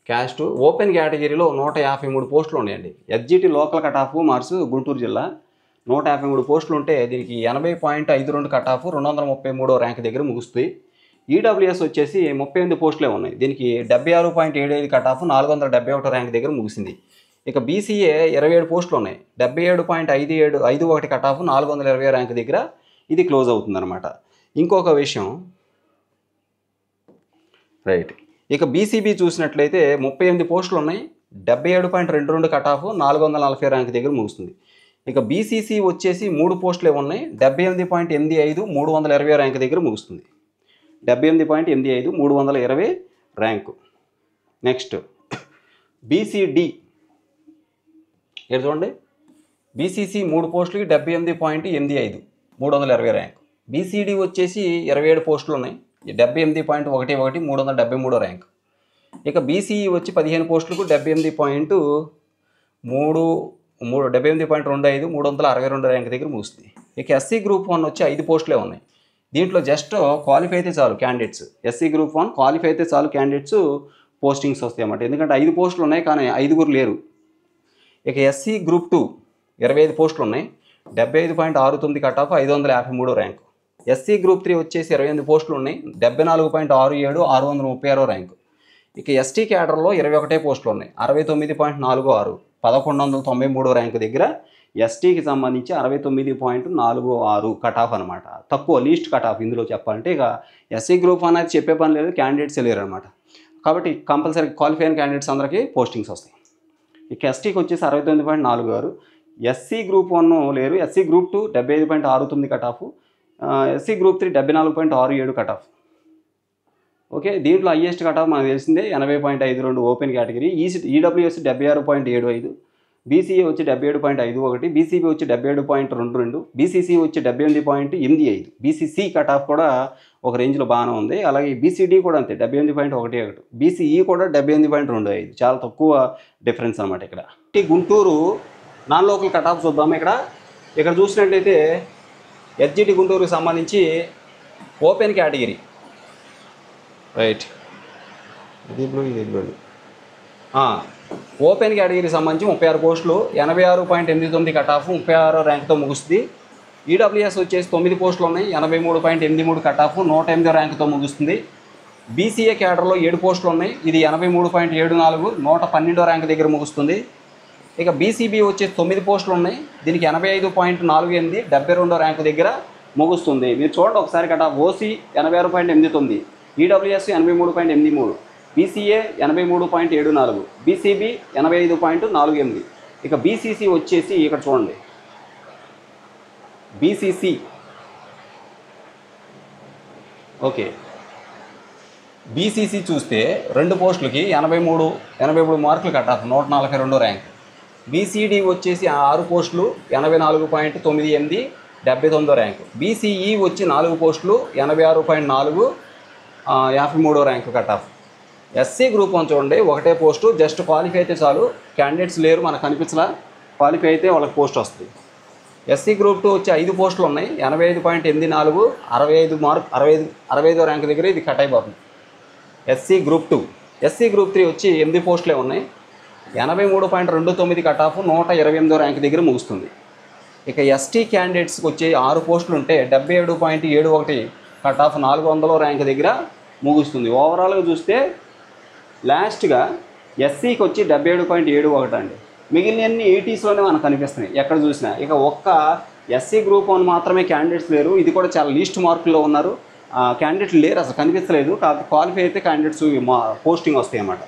క్యాస్ట్ ఓపెన్ కేటగిరీలో 153 పోస్టులు ఉన్నాయండి. SGT local cut off marks Guntur జిల్లా 153 పోస్టులు ఉంటే దీనికి 80.52 కట్ ఆఫ్, 233 ర్యాంక్ దగ్గర ముగుస్తుంది. ఈడబ్ల్యూఎస్ వచ్చేసి 38 పోస్టులే ఉన్నాయి, దీనికి 76.75 కట్ ఆఫ్, 471 ర్యాంక్ దగ్గర ముగిసింది. ఇక బీసీఏ 27 పోస్టులు ఉన్నాయి, 77.51 కట్ ఆఫ్, 420 ర్యాంక్ దగ్గర ఇది క్లోజ్ అవుతుందన్నమాట. ఇంకొక విషయం రైట్, ఇక బీసీబీ చూసినట్లయితే 38 పోస్టులు ఉన్నాయి, 77.22 కట్ ఆఫ్, 440 ర్యాంక్ దగ్గర ముగుస్తుంది. ఇక బీసీసీ వచ్చేసి 3 పోస్టులే ఉన్నాయి, 78.85, 320 ర్యాంక్ దగ్గర ముగుస్తుంది. 78.85, 320 ర్యాంకు. నెక్స్ట్ బీసీడీ చూడండి, బీసీసీ 3 పోస్టులకి 78.85, 320 ర్యాంకు. బీసీడీ వచ్చేసి 27 పోస్టులు ఉన్నాయి, 78.11, 373 ర్యాంకు. ఇక బీసీఈ వచ్చి 15 పోస్టులకు 78.25, 362 ర్యాంక్ దగ్గర ముగుస్తుంది. ఇక ఎస్సీ గ్రూప్ 1 వచ్చి 5 పోస్టులే ఉన్నాయి, దీంట్లో జస్ట్ క్వాలిఫై అయితే చాలు క్యాండిడేట్స్. ఎస్సీ గ్రూప్ 1 క్వాలిఫై అయితే చాలు క్యాండిడేట్స్ పోస్టింగ్స్ వస్తాయి అన్నమాట. ఎందుకంటే 5 పోస్టులు ఉన్నాయి కానీ 5 లేరు. ఇక ఎస్సీ గ్రూప్ 2 25 పోస్టులు ఉన్నాయి, 75.69 cut off, 553 rank. SC group 3 వచ్చేసి 28 పోస్టులు ఉన్నాయి, 74.67, 636 ర్యాంకు. ఇక ఎస్టీ క్యాడర్లో 21 పోస్టులు ఉన్నాయి, 69.46, 1193 ర్యాంకు దగ్గర ఎస్టీకి సంబంధించి 69.46 కట్ ఆఫ్ అనమాట. తక్కువ లీస్ట్ కట్ ఆఫ్ ఇందులో చెప్పాలంటే. ఇక ఎస్సీ గ్రూప్ అనేది చెప్పే పని లేదు, క్యాండిడేట్స్ లేరు అనమాట. కాబట్టి కంపల్సరీ క్వాలిఫై అయిన క్యాండిడేట్స్ అందరికీ పోస్టింగ్స్ వస్తాయి. ఇక ఎస్టీకి వచ్చేసి 69.46, ఎస్సీ గ్రూప్ 1 లేరు, SC group 2 75.69 cut off, SC group 3 74.67 cut off. Okay, దీంట్లో హైయెస్ట్ కట్ ఆఫ్ మనకు తెలిసిందే 80.52 ఓపెన్ కేటగిరీ. ఈడబ్ల్యూఎస్ 76.75, బీసీఏ వచ్చి 77.51, బీసీబీ వచ్చి 77.22, బీసీసీ వచ్చి 78.85. బీసీసీ కట్ ఆఫ్ కూడా ఒక రేంజ్లో బాగానే ఉంది. అలాగే బీసీడీ కూడా అంతే 78.11, బీసీఈ కూడా 78.25. చాలా తక్కువ డిఫరెన్స్ అనమాట ఇక్కడ. Guntur non local cut off చూద్దాము. ఇక్కడ చూసినట్లయితే ఎస్జిటి గుంటూరుకి సంబంధించి ఓపెన్ కేటగిరీ రైట్, ఇది బ్లూ ఇది బ్లూ. ఓపెన్ కేటగిరీకి సంబంధించి 36 పోస్టులు, 86.89 కట్ ఆఫ్, 36 ర్యాంక్తో ముగుస్తుంది. ఈడబ్ల్యూఎస్ వచ్చేసి 9 పోస్టులు ఉన్నాయి, 83.83 కట్ ఆఫ్, 108 ర్యాంక్తో ముగుస్తుంది. బీసీఏ క్యాడర్లో 7 పోస్టులు ఉన్నాయి, ఇది 83.74, 112 ర్యాంక్ దగ్గర ముగుస్తుంది. ఇక బీసీబీ వచ్చేసి 9 పోస్టులు ఉన్నాయి, దీనికి 85.48, 72 ర్యాంక్ దగ్గర ముగుస్తుంది. మీరు చూడండి ఒకసారి cut off. OC 86.89, EWS 83.83, BCA 83.74, BCB 85.48. ఇక బీసీసీ వచ్చేసి ఇక్కడ చూడండి, బీసీసీ ఓకే, బీసీసీ చూస్తే 2 పోస్టులకి 83 మార్కులు కట్ ఆఫ్, 142 ర్యాంక్. బీసీడీ వచ్చేసి 6 పోస్టులు, 84.98, 79వ ర్యాంకు. బీసీఈ వచ్చి 4 పోస్టులు 86.4, 53వ ర్యాంకు కట్ ఆఫ్. ఎస్సీ గ్రూప్ 1 చూడండి, ఒకటే పోస్టు, జస్ట్ క్వాలిఫై అయితే చాలు, క్యాండిడేట్స్ లేరు, మనకు కనిపించలా, క్వాలిఫై అయితే వాళ్ళకి పోస్ట్ వస్తుంది. ఎస్సీ గ్రూప్ 2 వచ్చి 5 పోస్టులు ఉన్నాయి, 85.84, 65వ ర్యాంకు దగ్గర ఇది కట్ అయిపోతుంది. SC group 2. ఎస్సీ గ్రూప్ 3 వచ్చి 8 పోస్టులే ఉన్నాయి, 83.29 కట్ ఆఫ్, 128వ ర్యాంకు దగ్గర ముగుస్తుంది. ఇక ఎస్టీ క్యాండిడేట్స్కి వచ్చి 6 పోస్టులు ఉంటే 77.71 కట్ ఆఫ్, 400వ ర్యాంకు దగ్గర ముగుస్తుంది. ఓవరాల్గా చూస్తే లాస్ట్గా ఎస్సీకి వచ్చి 77.71 అండి. మిగిలినన్ని 80స్లోనే మనకు కనిపిస్తున్నాయి ఎక్కడ చూసినా. ఇక ఒక్క ఎస్సీ గ్రూప్ 1 మాత్రమే క్యాండిడేట్స్ లేరు, ఇది కూడా చాలా లీస్ట్ మార్కుల్లో ఉన్నారు, క్యాండిడేట్లు లేరు, అసలు కనిపించలేదు. కాబట్టి క్వాలిఫై అయితే క్యాండిడేట్స్ పోస్టింగ్ వస్తాయి అన్నమాట.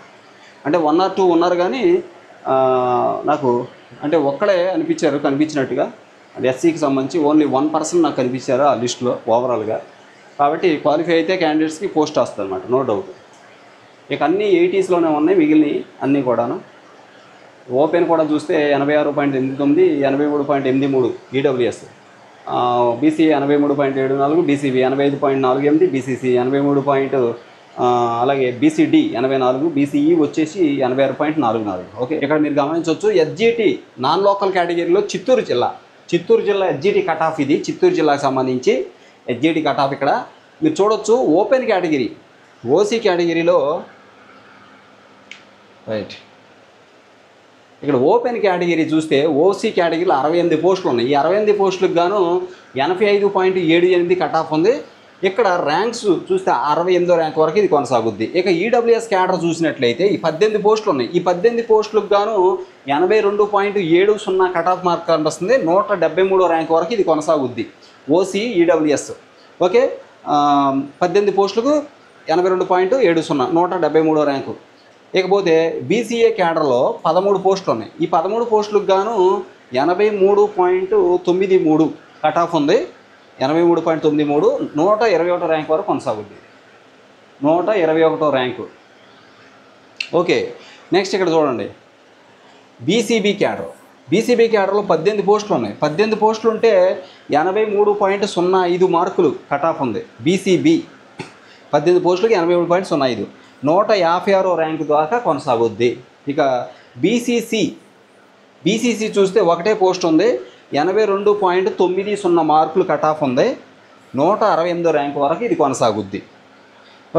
అంటే 1 or 2 ఉన్నారు కానీ నాకు అంటే ఒక్కడే అనిపించారు కనిపించినట్టుగా. అది ఎస్సీకి సంబంధించి ఓన్లీ 1 పర్సన్ నాకు కనిపించారు ఆ లిస్టులో ఓవరాల్గా. కాబట్టి క్వాలిఫై అయితే క్యాండిడేట్స్కి పోస్ట్ వస్తుంది అన్నమాట, నో డౌట్. ఇక అన్నీ 80స్లోనే ఉన్నాయి మిగిలినవి అన్నీ కూడాను. ఓపెన్ కూడా చూస్తే 86.89, 83.83 ఈడబ్ల్యూఎస్, బీసీ 83.74, బీసీబీ 85.48, బీసీసీ 83. అలాగే బీసీడీ 84, బీసీఈ వచ్చేసి 86.44. ఓకే, ఇక్కడ మీరు గమనించవచ్చు ఎస్జిటి నాన్ లోకల్ కేటగిరీలో చిత్తూరు జిల్లా ఎస్జిటి కట్ ఆఫ్. ఇది చిత్తూరు జిల్లాకు సంబంధించి ఎస్జిటి కట్ ఆఫ్. ఇక్కడ మీరు చూడొచ్చు ఓపెన్ కేటగిరీ, ఓసీ కేటగిరీలో రైట్. ఇక్కడ ఓపెన్ కేటగిరీ చూస్తే ఓసీ కేటగిరీలో 68 పోస్టులు ఉన్నాయి. ఈ 68 పోస్టులకు గాను 85.78 కట్ ఆఫ్ ఉంది. ఇక్కడ ర్యాంక్స్ చూస్తే 68వ ర్యాంక్ వరకు ఇది కొనసాగుద్ది. ఇక ఈడబ్ల్యూఎస్ క్యాడర్ చూసినట్లయితే ఈ 18 పోస్టులు ఉన్నాయి. ఈ 18 పోస్టులకు గాను 82.70 కట్ ఆఫ్ మార్క్ కనిపిస్తుంది. 173వ ర్యాంక్ వరకు ఇది కొనసాగుద్ది ఓసీ ఈడబ్ల్యూఎస్. ఓకే, 18 పోస్టులకు 82.70, 173వ ర్యాంకు. ఇకపోతే బీసీఏ క్యాడర్లో 13 పోస్టులు ఉన్నాయి. ఈ 13 పోస్టులకు గాను 83.93 కట్ ఆఫ్ ఉంది. 83.93, 121వ ర్యాంక్ వరకు కొనసాగుద్ది, 121వ ర్యాంకు. ఓకే, నెక్స్ట్ ఇక్కడ చూడండి బీసీబీ క్యాడర్లో 18 పోస్టులు ఉన్నాయి. 18 పోస్టులు ఉంటే 83.05 మార్కులు కట్ ఆఫ్ ఉంది. బీసీబీ 18 పోస్టులకి 83.05, 156వ ర్యాంకు దాకా కొనసాగుద్ది. ఇక బీసీసీ చూస్తే ఒకటే పోస్ట్ ఉంది, 82.90 మార్కులు కట్ ఆఫ్ ఉంది, 168వ ర్యాంకు వరకు ఇది కొనసాగుద్ది.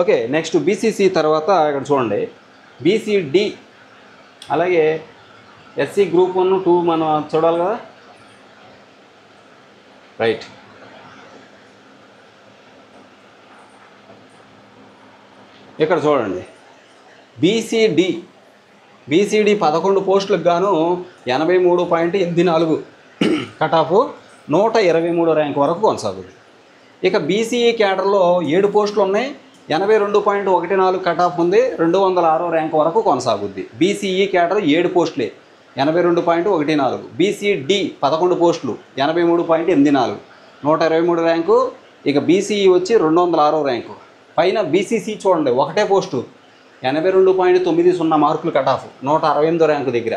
ఓకే, నెక్స్ట్ బీసీసీ తర్వాత ఇక్కడ చూడండి బీసీడీ, అలాగే ఎస్సీ గ్రూప్ 1, 2 మనం చూడాలి కదా, రైట్. ఇక్కడ చూడండి బీసీడీ 11 పోస్టులకు గాను 83.84 కట్ ఆఫ్, 123వ ర్యాంక్ వరకు కొనసాగుతుంది. ఇక బీసీఈ క్యాడర్లో 7 పోస్టులు ఉన్నాయి, 82.14 కట్ ఆఫ్ ఉంది, 206వ ర్యాంక్ వరకు కొనసాగుద్ది. బీసీఈ క్యాడర్ 7 పోస్టులే, 82.14. బీసీడీ 11 పోస్టులు, 83.84, 123 ర్యాంకు. ఇక బీసీఈ వచ్చి 206వ ర్యాంకు. పైన బీసీసీ చూడండి ఒకటే పోస్టు, 82.90 మార్కులు కట్ ఆఫ్, 168వ ర్యాంకు దగ్గర.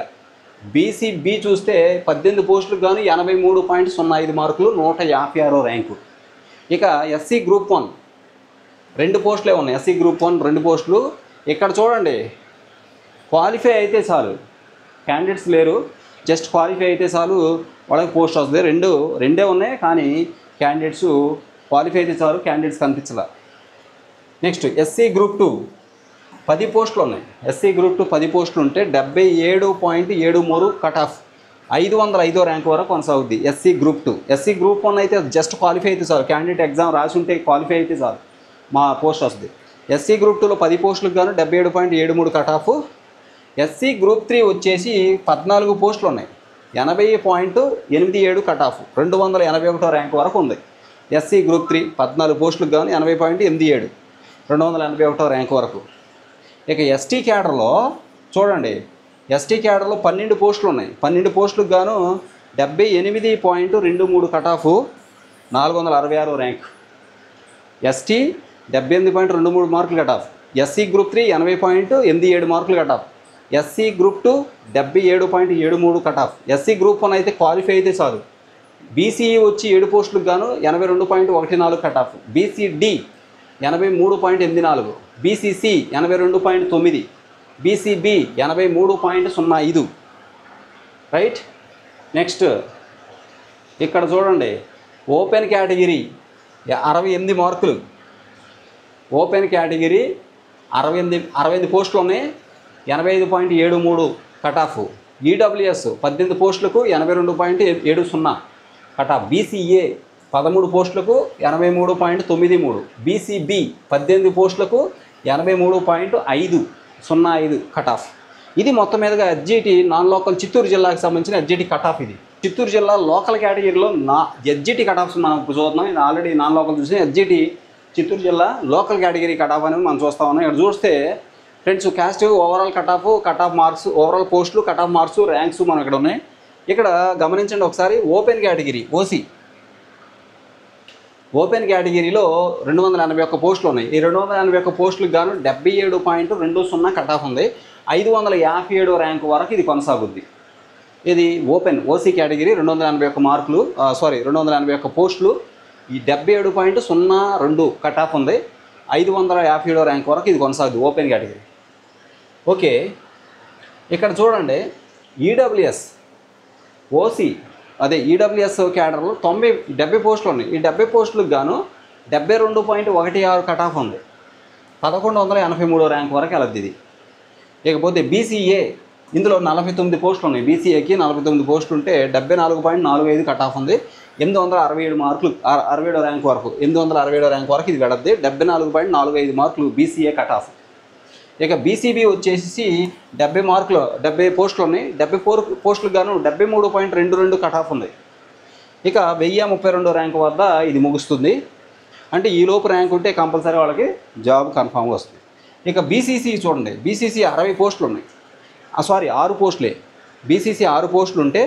బీసీబీ చూస్తే 18 పోస్టులకు గాను 83.05 మార్కులు, 156వ ర్యాంకు. ఇక ఎస్సీ గ్రూప్ 1 2 పోస్టులే ఉన్నాయి. ఎస్సీ గ్రూప్ 1 2 పోస్టులు. ఇక్కడ చూడండి క్వాలిఫై అయితే చాలు, క్యాండిడేట్స్ లేరు, జస్ట్ క్వాలిఫై అయితే చాలు వాళ్ళకి పోస్ట్ వస్తుంది. రెండే ఉన్నాయి కానీ క్యాండిడేట్స్ క్వాలిఫై అయితే చాలు, క్యాండిడేట్స్ కనిపించాల. నెక్స్ట్ ఎస్సీ గ్రూప్ 2 10 పోస్టులు ఉన్నాయి. ఎస్సీ గ్రూప్ 2 10 పోస్టులు ఉంటే 77.73 కట్ ఆఫ్, 505వ ర్యాంక్ వరకు కొనసాగుద్ది ఎస్సీ గ్రూప్ 2. ఎస్సీ గ్రూప్ 1 అయితే జస్ట్ క్వాలిఫై అయితే చాలు, క్యాండిడేట్ ఎగ్జామ్ రాసి ఉంటే క్వాలిఫై అయితే చాలు మా పోస్ట్ వస్తుంది. ఎస్సీ గ్రూప్ 2లో 10 పోస్టులకు గాను 77.73 కట్ ఆఫ్. ఎస్సీ గ్రూప్ 3 వచ్చేసి 14 పోస్టులు ఉన్నాయి, 80.87 కట్ ఆఫ్, 281వ ర్యాంక్ వరకు ఉంది. ఎస్సీ గ్రూప్ 3 14 పోస్టులకు గాను 80.87, 281వ ర్యాంక్ వరకు. ఇక ఎస్టీ క్యాడర్లో చూడండి, ఎస్టీ క్యాడర్లో 12 పోస్టులు ఉన్నాయి. 12 పోస్టులకు గాను 78.23 కట్ ఆఫ్, 466వ ర్యాంక్. ఎస్టీ 78.23 మార్కులు కట్ ఆఫ్. ఎస్సీ గ్రూప్ 3 80.87 మార్కులు cut off. SC group 2 77.73 cut off. SC group 1 అయితే క్వాలిఫై అయితే చాలు, బీసీఈ వచ్చి 7 పోస్టులకు గాను 82.14 cut off, BCD 83.84, BCC 82.9, BCB 83.05. Right. Next ఇక్కడ చూడండి, ఓపెన్ కేటగిరీ 68 మార్కులు, ఓపెన్ కేటగిరీ 68 పోస్టులు ఉన్నాయి, 85.73 కట్ ఆఫ్, ఈడబ్ల్యూఎస్ 18 పోస్టులకు 82.70 కట్ ఆఫ్, బీసీఏ 13 పోస్టులకు 83.93, బీసీబీ 18 పోస్టులకు 83.505 కట్ ఆఫ్. ఇది మొత్తం మీదుగా ఎస్జిటి నాన్ లోకల్ చిత్తూరు జిల్లాకు సంబంధించిన ఎస్జిటి కట్ ఆఫ్. ఇది చిత్తూరు జిల్లా లోకల్ కేటగిరీలో ఎస్జిటి కట్ ఆఫ్స్ మనం చూస్తున్నాం. ఇది ఆల్రెడీ నాన్ లోకల్ చూసిన ఎస్జిటి చిత్తూరు జిల్లా లోకల్ కేటగిరీ కట్ ఆఫ్ అనేది మనం చూస్తా ఉన్నాం. ఇక్కడ చూస్తే friends caste overall cut off marks, overall పోస్టులు, కట్ ఆఫ్ మార్క్స్, ర్యాంక్స్ మనం ఇక్కడ ఉన్నాయి. ఇక్కడ గమనించండి ఒకసారి, ఓపెన్ కేటగిరీ ఓసీ ఓపెన్ కేటగిరీలో 281 పోస్టులు ఉన్నాయి. ఈ 281 పోస్టులకు గాను 77.20 కట్ ఆఫ్ ఉంది. 557 ర్యాంకు వరకు ఇది కొనసాగుద్ది. ఇది ఓపెన్ ఓసీ కేటగిరీ 281 మార్కులు, 281 పోస్టులు, ఈ 77.02 కట్ ఆఫ్ ఉంది. 557 ర్యాంక్ వరకు ఇది కొనసాగుద్ది ఓపెన్ కేటగిరీ. ఓకే, ఇక్కడ చూడండి, ఈడబ్ల్యూఎస్ ఓసీ అదే ఈడబ్ల్యూఎస్ క్యాడర్లో 70 పోస్టులు ఉన్నాయి. ఈ 70 పోస్టులకు గాను 72.16 కట్ ఆఫ్ ఉంది. 1183 ర్యాంక్ వరకు వెళ్ళద్ది ఇది. ఇకపోతే బీసీఏ, ఇందులో 49 పోస్టులు ఉన్నాయి. బీసీఏకి 49 పోస్టులు ఉంటే 74.45 కట్ ఆఫ్ ఉంది. 867 మార్కులు, 67 ర్యాంక్ వరకు, 867 ర్యాంక్ వరకు ఇది వెళ్ళద్ది. 74.45 మార్కులు బీసీఏ కట్ ఆఫ్. ఇక బీసీబీ వచ్చేసి 70 పోస్టులు ఉన్నాయి. 74 పోస్టులకు గాను 73.22 కట్ ఆఫ్ ఉంది. ఇక 1032 ర్యాంక్ వద్ద ఇది ముగుస్తుంది. అంటే ఈ లోపు ర్యాంక్ ఉంటే కంపల్సరీ వాళ్ళకి జాబ్ కన్ఫామ్గా వస్తుంది. ఇక బీసీసీ చూడండి, బీసీసీ 60 పోస్టులు ఉన్నాయి. 6 పోస్టులే. బీసీసీ 6 పోస్టులు ఉంటే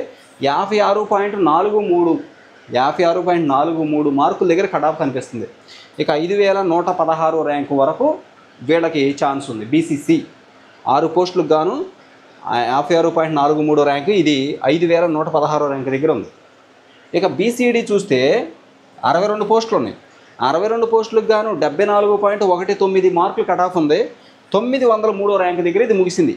56.43 మార్కుల దగ్గర కట్ ఆఫ్ కనిపిస్తుంది. ఇక 5116 ర్యాంకు వరకు వీళ్ళకి ఛాన్స్ ఉంది. బీసీసీ 6 పోస్టులకు గాను 56.43 ర్యాంకు, ఇది 5116 ర్యాంకు దగ్గర ఉంది. ఇక బీసీడీ చూస్తే 62 పోస్టులు ఉన్నాయి. 62 పోస్టులకు గాను 74.19 మార్కులు కట్ ఆఫ్ ఉంది. 903 ర్యాంకు దగ్గర ఇది ముగిసింది.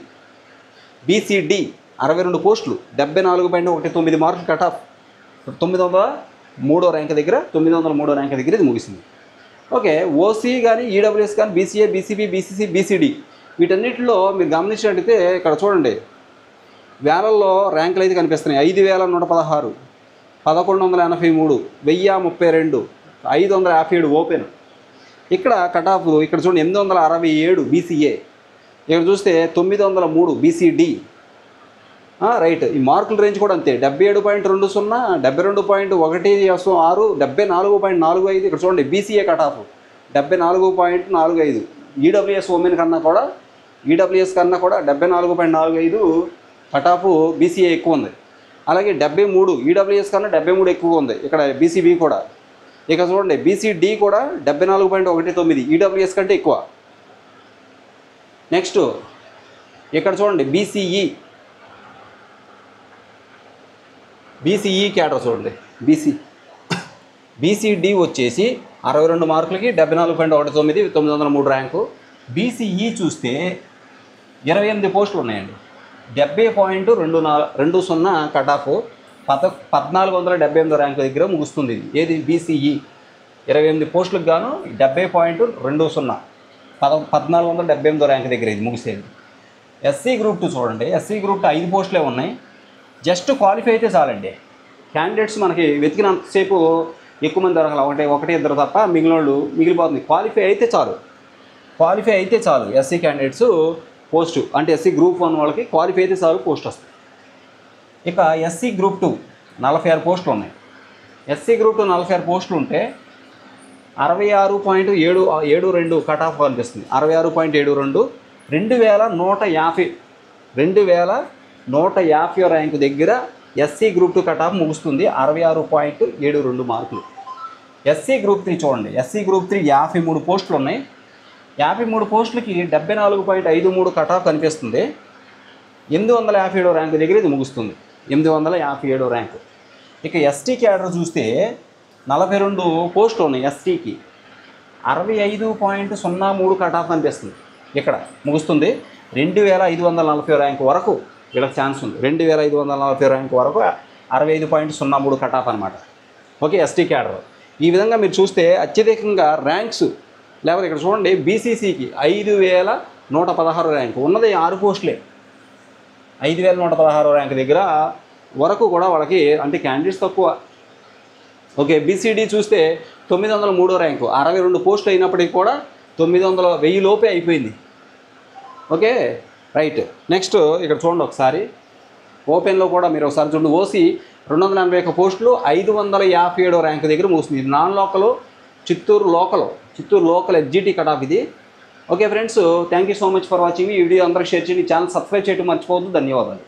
బీసీడీ 62 పోస్టులు, 74.19 మార్కులు కట్ ఆఫ్, 903 ర్యాంక్ దగ్గర ఇది ముగిసింది. ఓకే, ఓసీ కానీ, ఈడబ్ల్యూఎస్ కానీ, బీసీఏ, బీసీబీ, బీసీసీ, బీసీడీ వీటన్నిటిలో మీరు గమనించినట్టయితే ఇక్కడ చూడండి, వేలల్లో ర్యాంకులు అయితే కనిపిస్తున్నాయి. 5116, 1183, 1032, 557 ఓపెన్. ఇక్కడ కట్ ఆఫ్ ఇక్కడ చూడండి 867 బీసీఏ, ఇక్కడ చూస్తే 903 బీసీడీ. రైట్. ఈ మార్కుల రేంజ్ కూడా అంతే, 77.20, 72.16, 74.45. ఇక్కడ చూడండి BCA cut off 74.45. EWS women కన్నా కూడా, ఈడబ్ల్యూఎస్ కన్నా కూడా 74.45 కట్ ఆఫ్ బీసీఏ ఎక్కువ ఉంది. అలాగే 73 ఈడబ్ల్యూఎస్ కన్నా 73 ఎక్కువ ఉంది ఇక్కడ బీసీబీ కూడా. ఇక చూడండి బీసీడీ కూడా 74.19 ఈడబ్ల్యూఎస్ కంటే ఎక్కువ. నెక్స్ట్ ఇక్కడ చూడండి బీసీఈ క్యాడర్ చూడండి, బీసీడీ వచ్చేసి 62 మార్కులకి 74.19, 903 ర్యాంకు. బీసీఈ చూస్తే 28 పోస్టులు ఉన్నాయండి, 70.20 కట్ ఆఫ్, 1478 ర్యాంకు దగ్గర ముగుస్తుంది. ఏది బీసీఈ 28 పోస్టులకు గాను 70.20, 1478 ర్యాంక్ దగ్గర ఇది ముగిసేది. ఎస్సీ గ్రూప్ 2 చూడండి, ఎస్సీ గ్రూప్ 2 5 పోస్టులే ఉన్నాయి. జస్ట్ క్వాలిఫై అయితే చాలండి. క్యాండిడేట్స్ మనకి వెతికినంతసేపు ఎక్కువ మంది దొరకాలి, ఒకటి ఇద్దరు తప్ప మిగిలిపోతుంది. క్వాలిఫై అయితే చాలు ఎస్సీ క్యాండిడేట్స్ పోస్టు, అంటే ఎస్సీ గ్రూప్ 1 వాళ్ళకి క్వాలిఫై అయితే చాలు పోస్ట్ వస్తుంది. ఇక ఎస్సీ గ్రూప్ 2 46 పోస్టులు ఉన్నాయి. ఎస్సీ గ్రూప్ 2 46 పోస్టులు ఉంటే 66.72 కట్ ఆఫ్ కనిపిస్తుంది. 66.72, 2150 ర్యాంకు దగ్గర ఎస్సీ గ్రూప్ 2 కట్ ఆఫ్ ముగుస్తుంది. 66.72 మార్కులు. ఎస్సీ గ్రూప్ 3 చూడండి, ఎస్సీ గ్రూప్ 3 53 పోస్టులు ఉన్నాయి. 53 పోస్టులకి 74.53 కట్ ఆఫ్ కనిపిస్తుంది. 857 ర్యాంకు దగ్గర ఇది ముగుస్తుంది. 857 ర్యాంకు. ఇక ఎస్టీ క్యాడర్ చూస్తే 42 పోస్టులు ఉన్నాయి ఎస్టీకి. 65.03 కట్ ఆఫ్ అనిపిస్తుంది. ఇక్కడ ముగుస్తుంది. 2540 ర్యాంక్ వరకు వీళ్ళకి ఛాన్స్ ఉంది. 2540 ర్యాంక్ వరకు 65.03 కట్ ఆఫ్ అనమాట. Okay, ST cadre. ఈ విధంగా మీరు చూస్తే అత్యధికంగా ర్యాంక్స్, లేకపోతే ఇక్కడ చూడండి బీసీసీకి 5116 ర్యాంకు ఉన్నది 6 పోస్టులే. 5116 ర్యాంక్ దగ్గర వరకు కూడా వాళ్ళకి అంటే క్యాండిడేట్స్ తక్కువ. ఓకే, బీసీడీ చూస్తే 903 ర్యాంకు, 62 పోస్టులు అయినప్పటికీ కూడా 1000 లోపే అయిపోయింది. Okay right. నెక్స్ట్ ఇక్కడ చూడండి ఒకసారి ఓపెన్లో కూడా మీరు ఒకసారి చూడండి. ఓసీ 281 పోస్టులు 557 ర్యాంక్ దగ్గర ముగుస్తుంది. ఇది non local, Chittoor local SGT cut off ఇది. Okay friends, thank you so much for watching. ఈ వీడియో అందరికి షేర్ చేయండి. ఛానల్ సబ్స్క్రైబ్ చేయడం మర్చిపోవద్దు. ధన్యవాదాలు.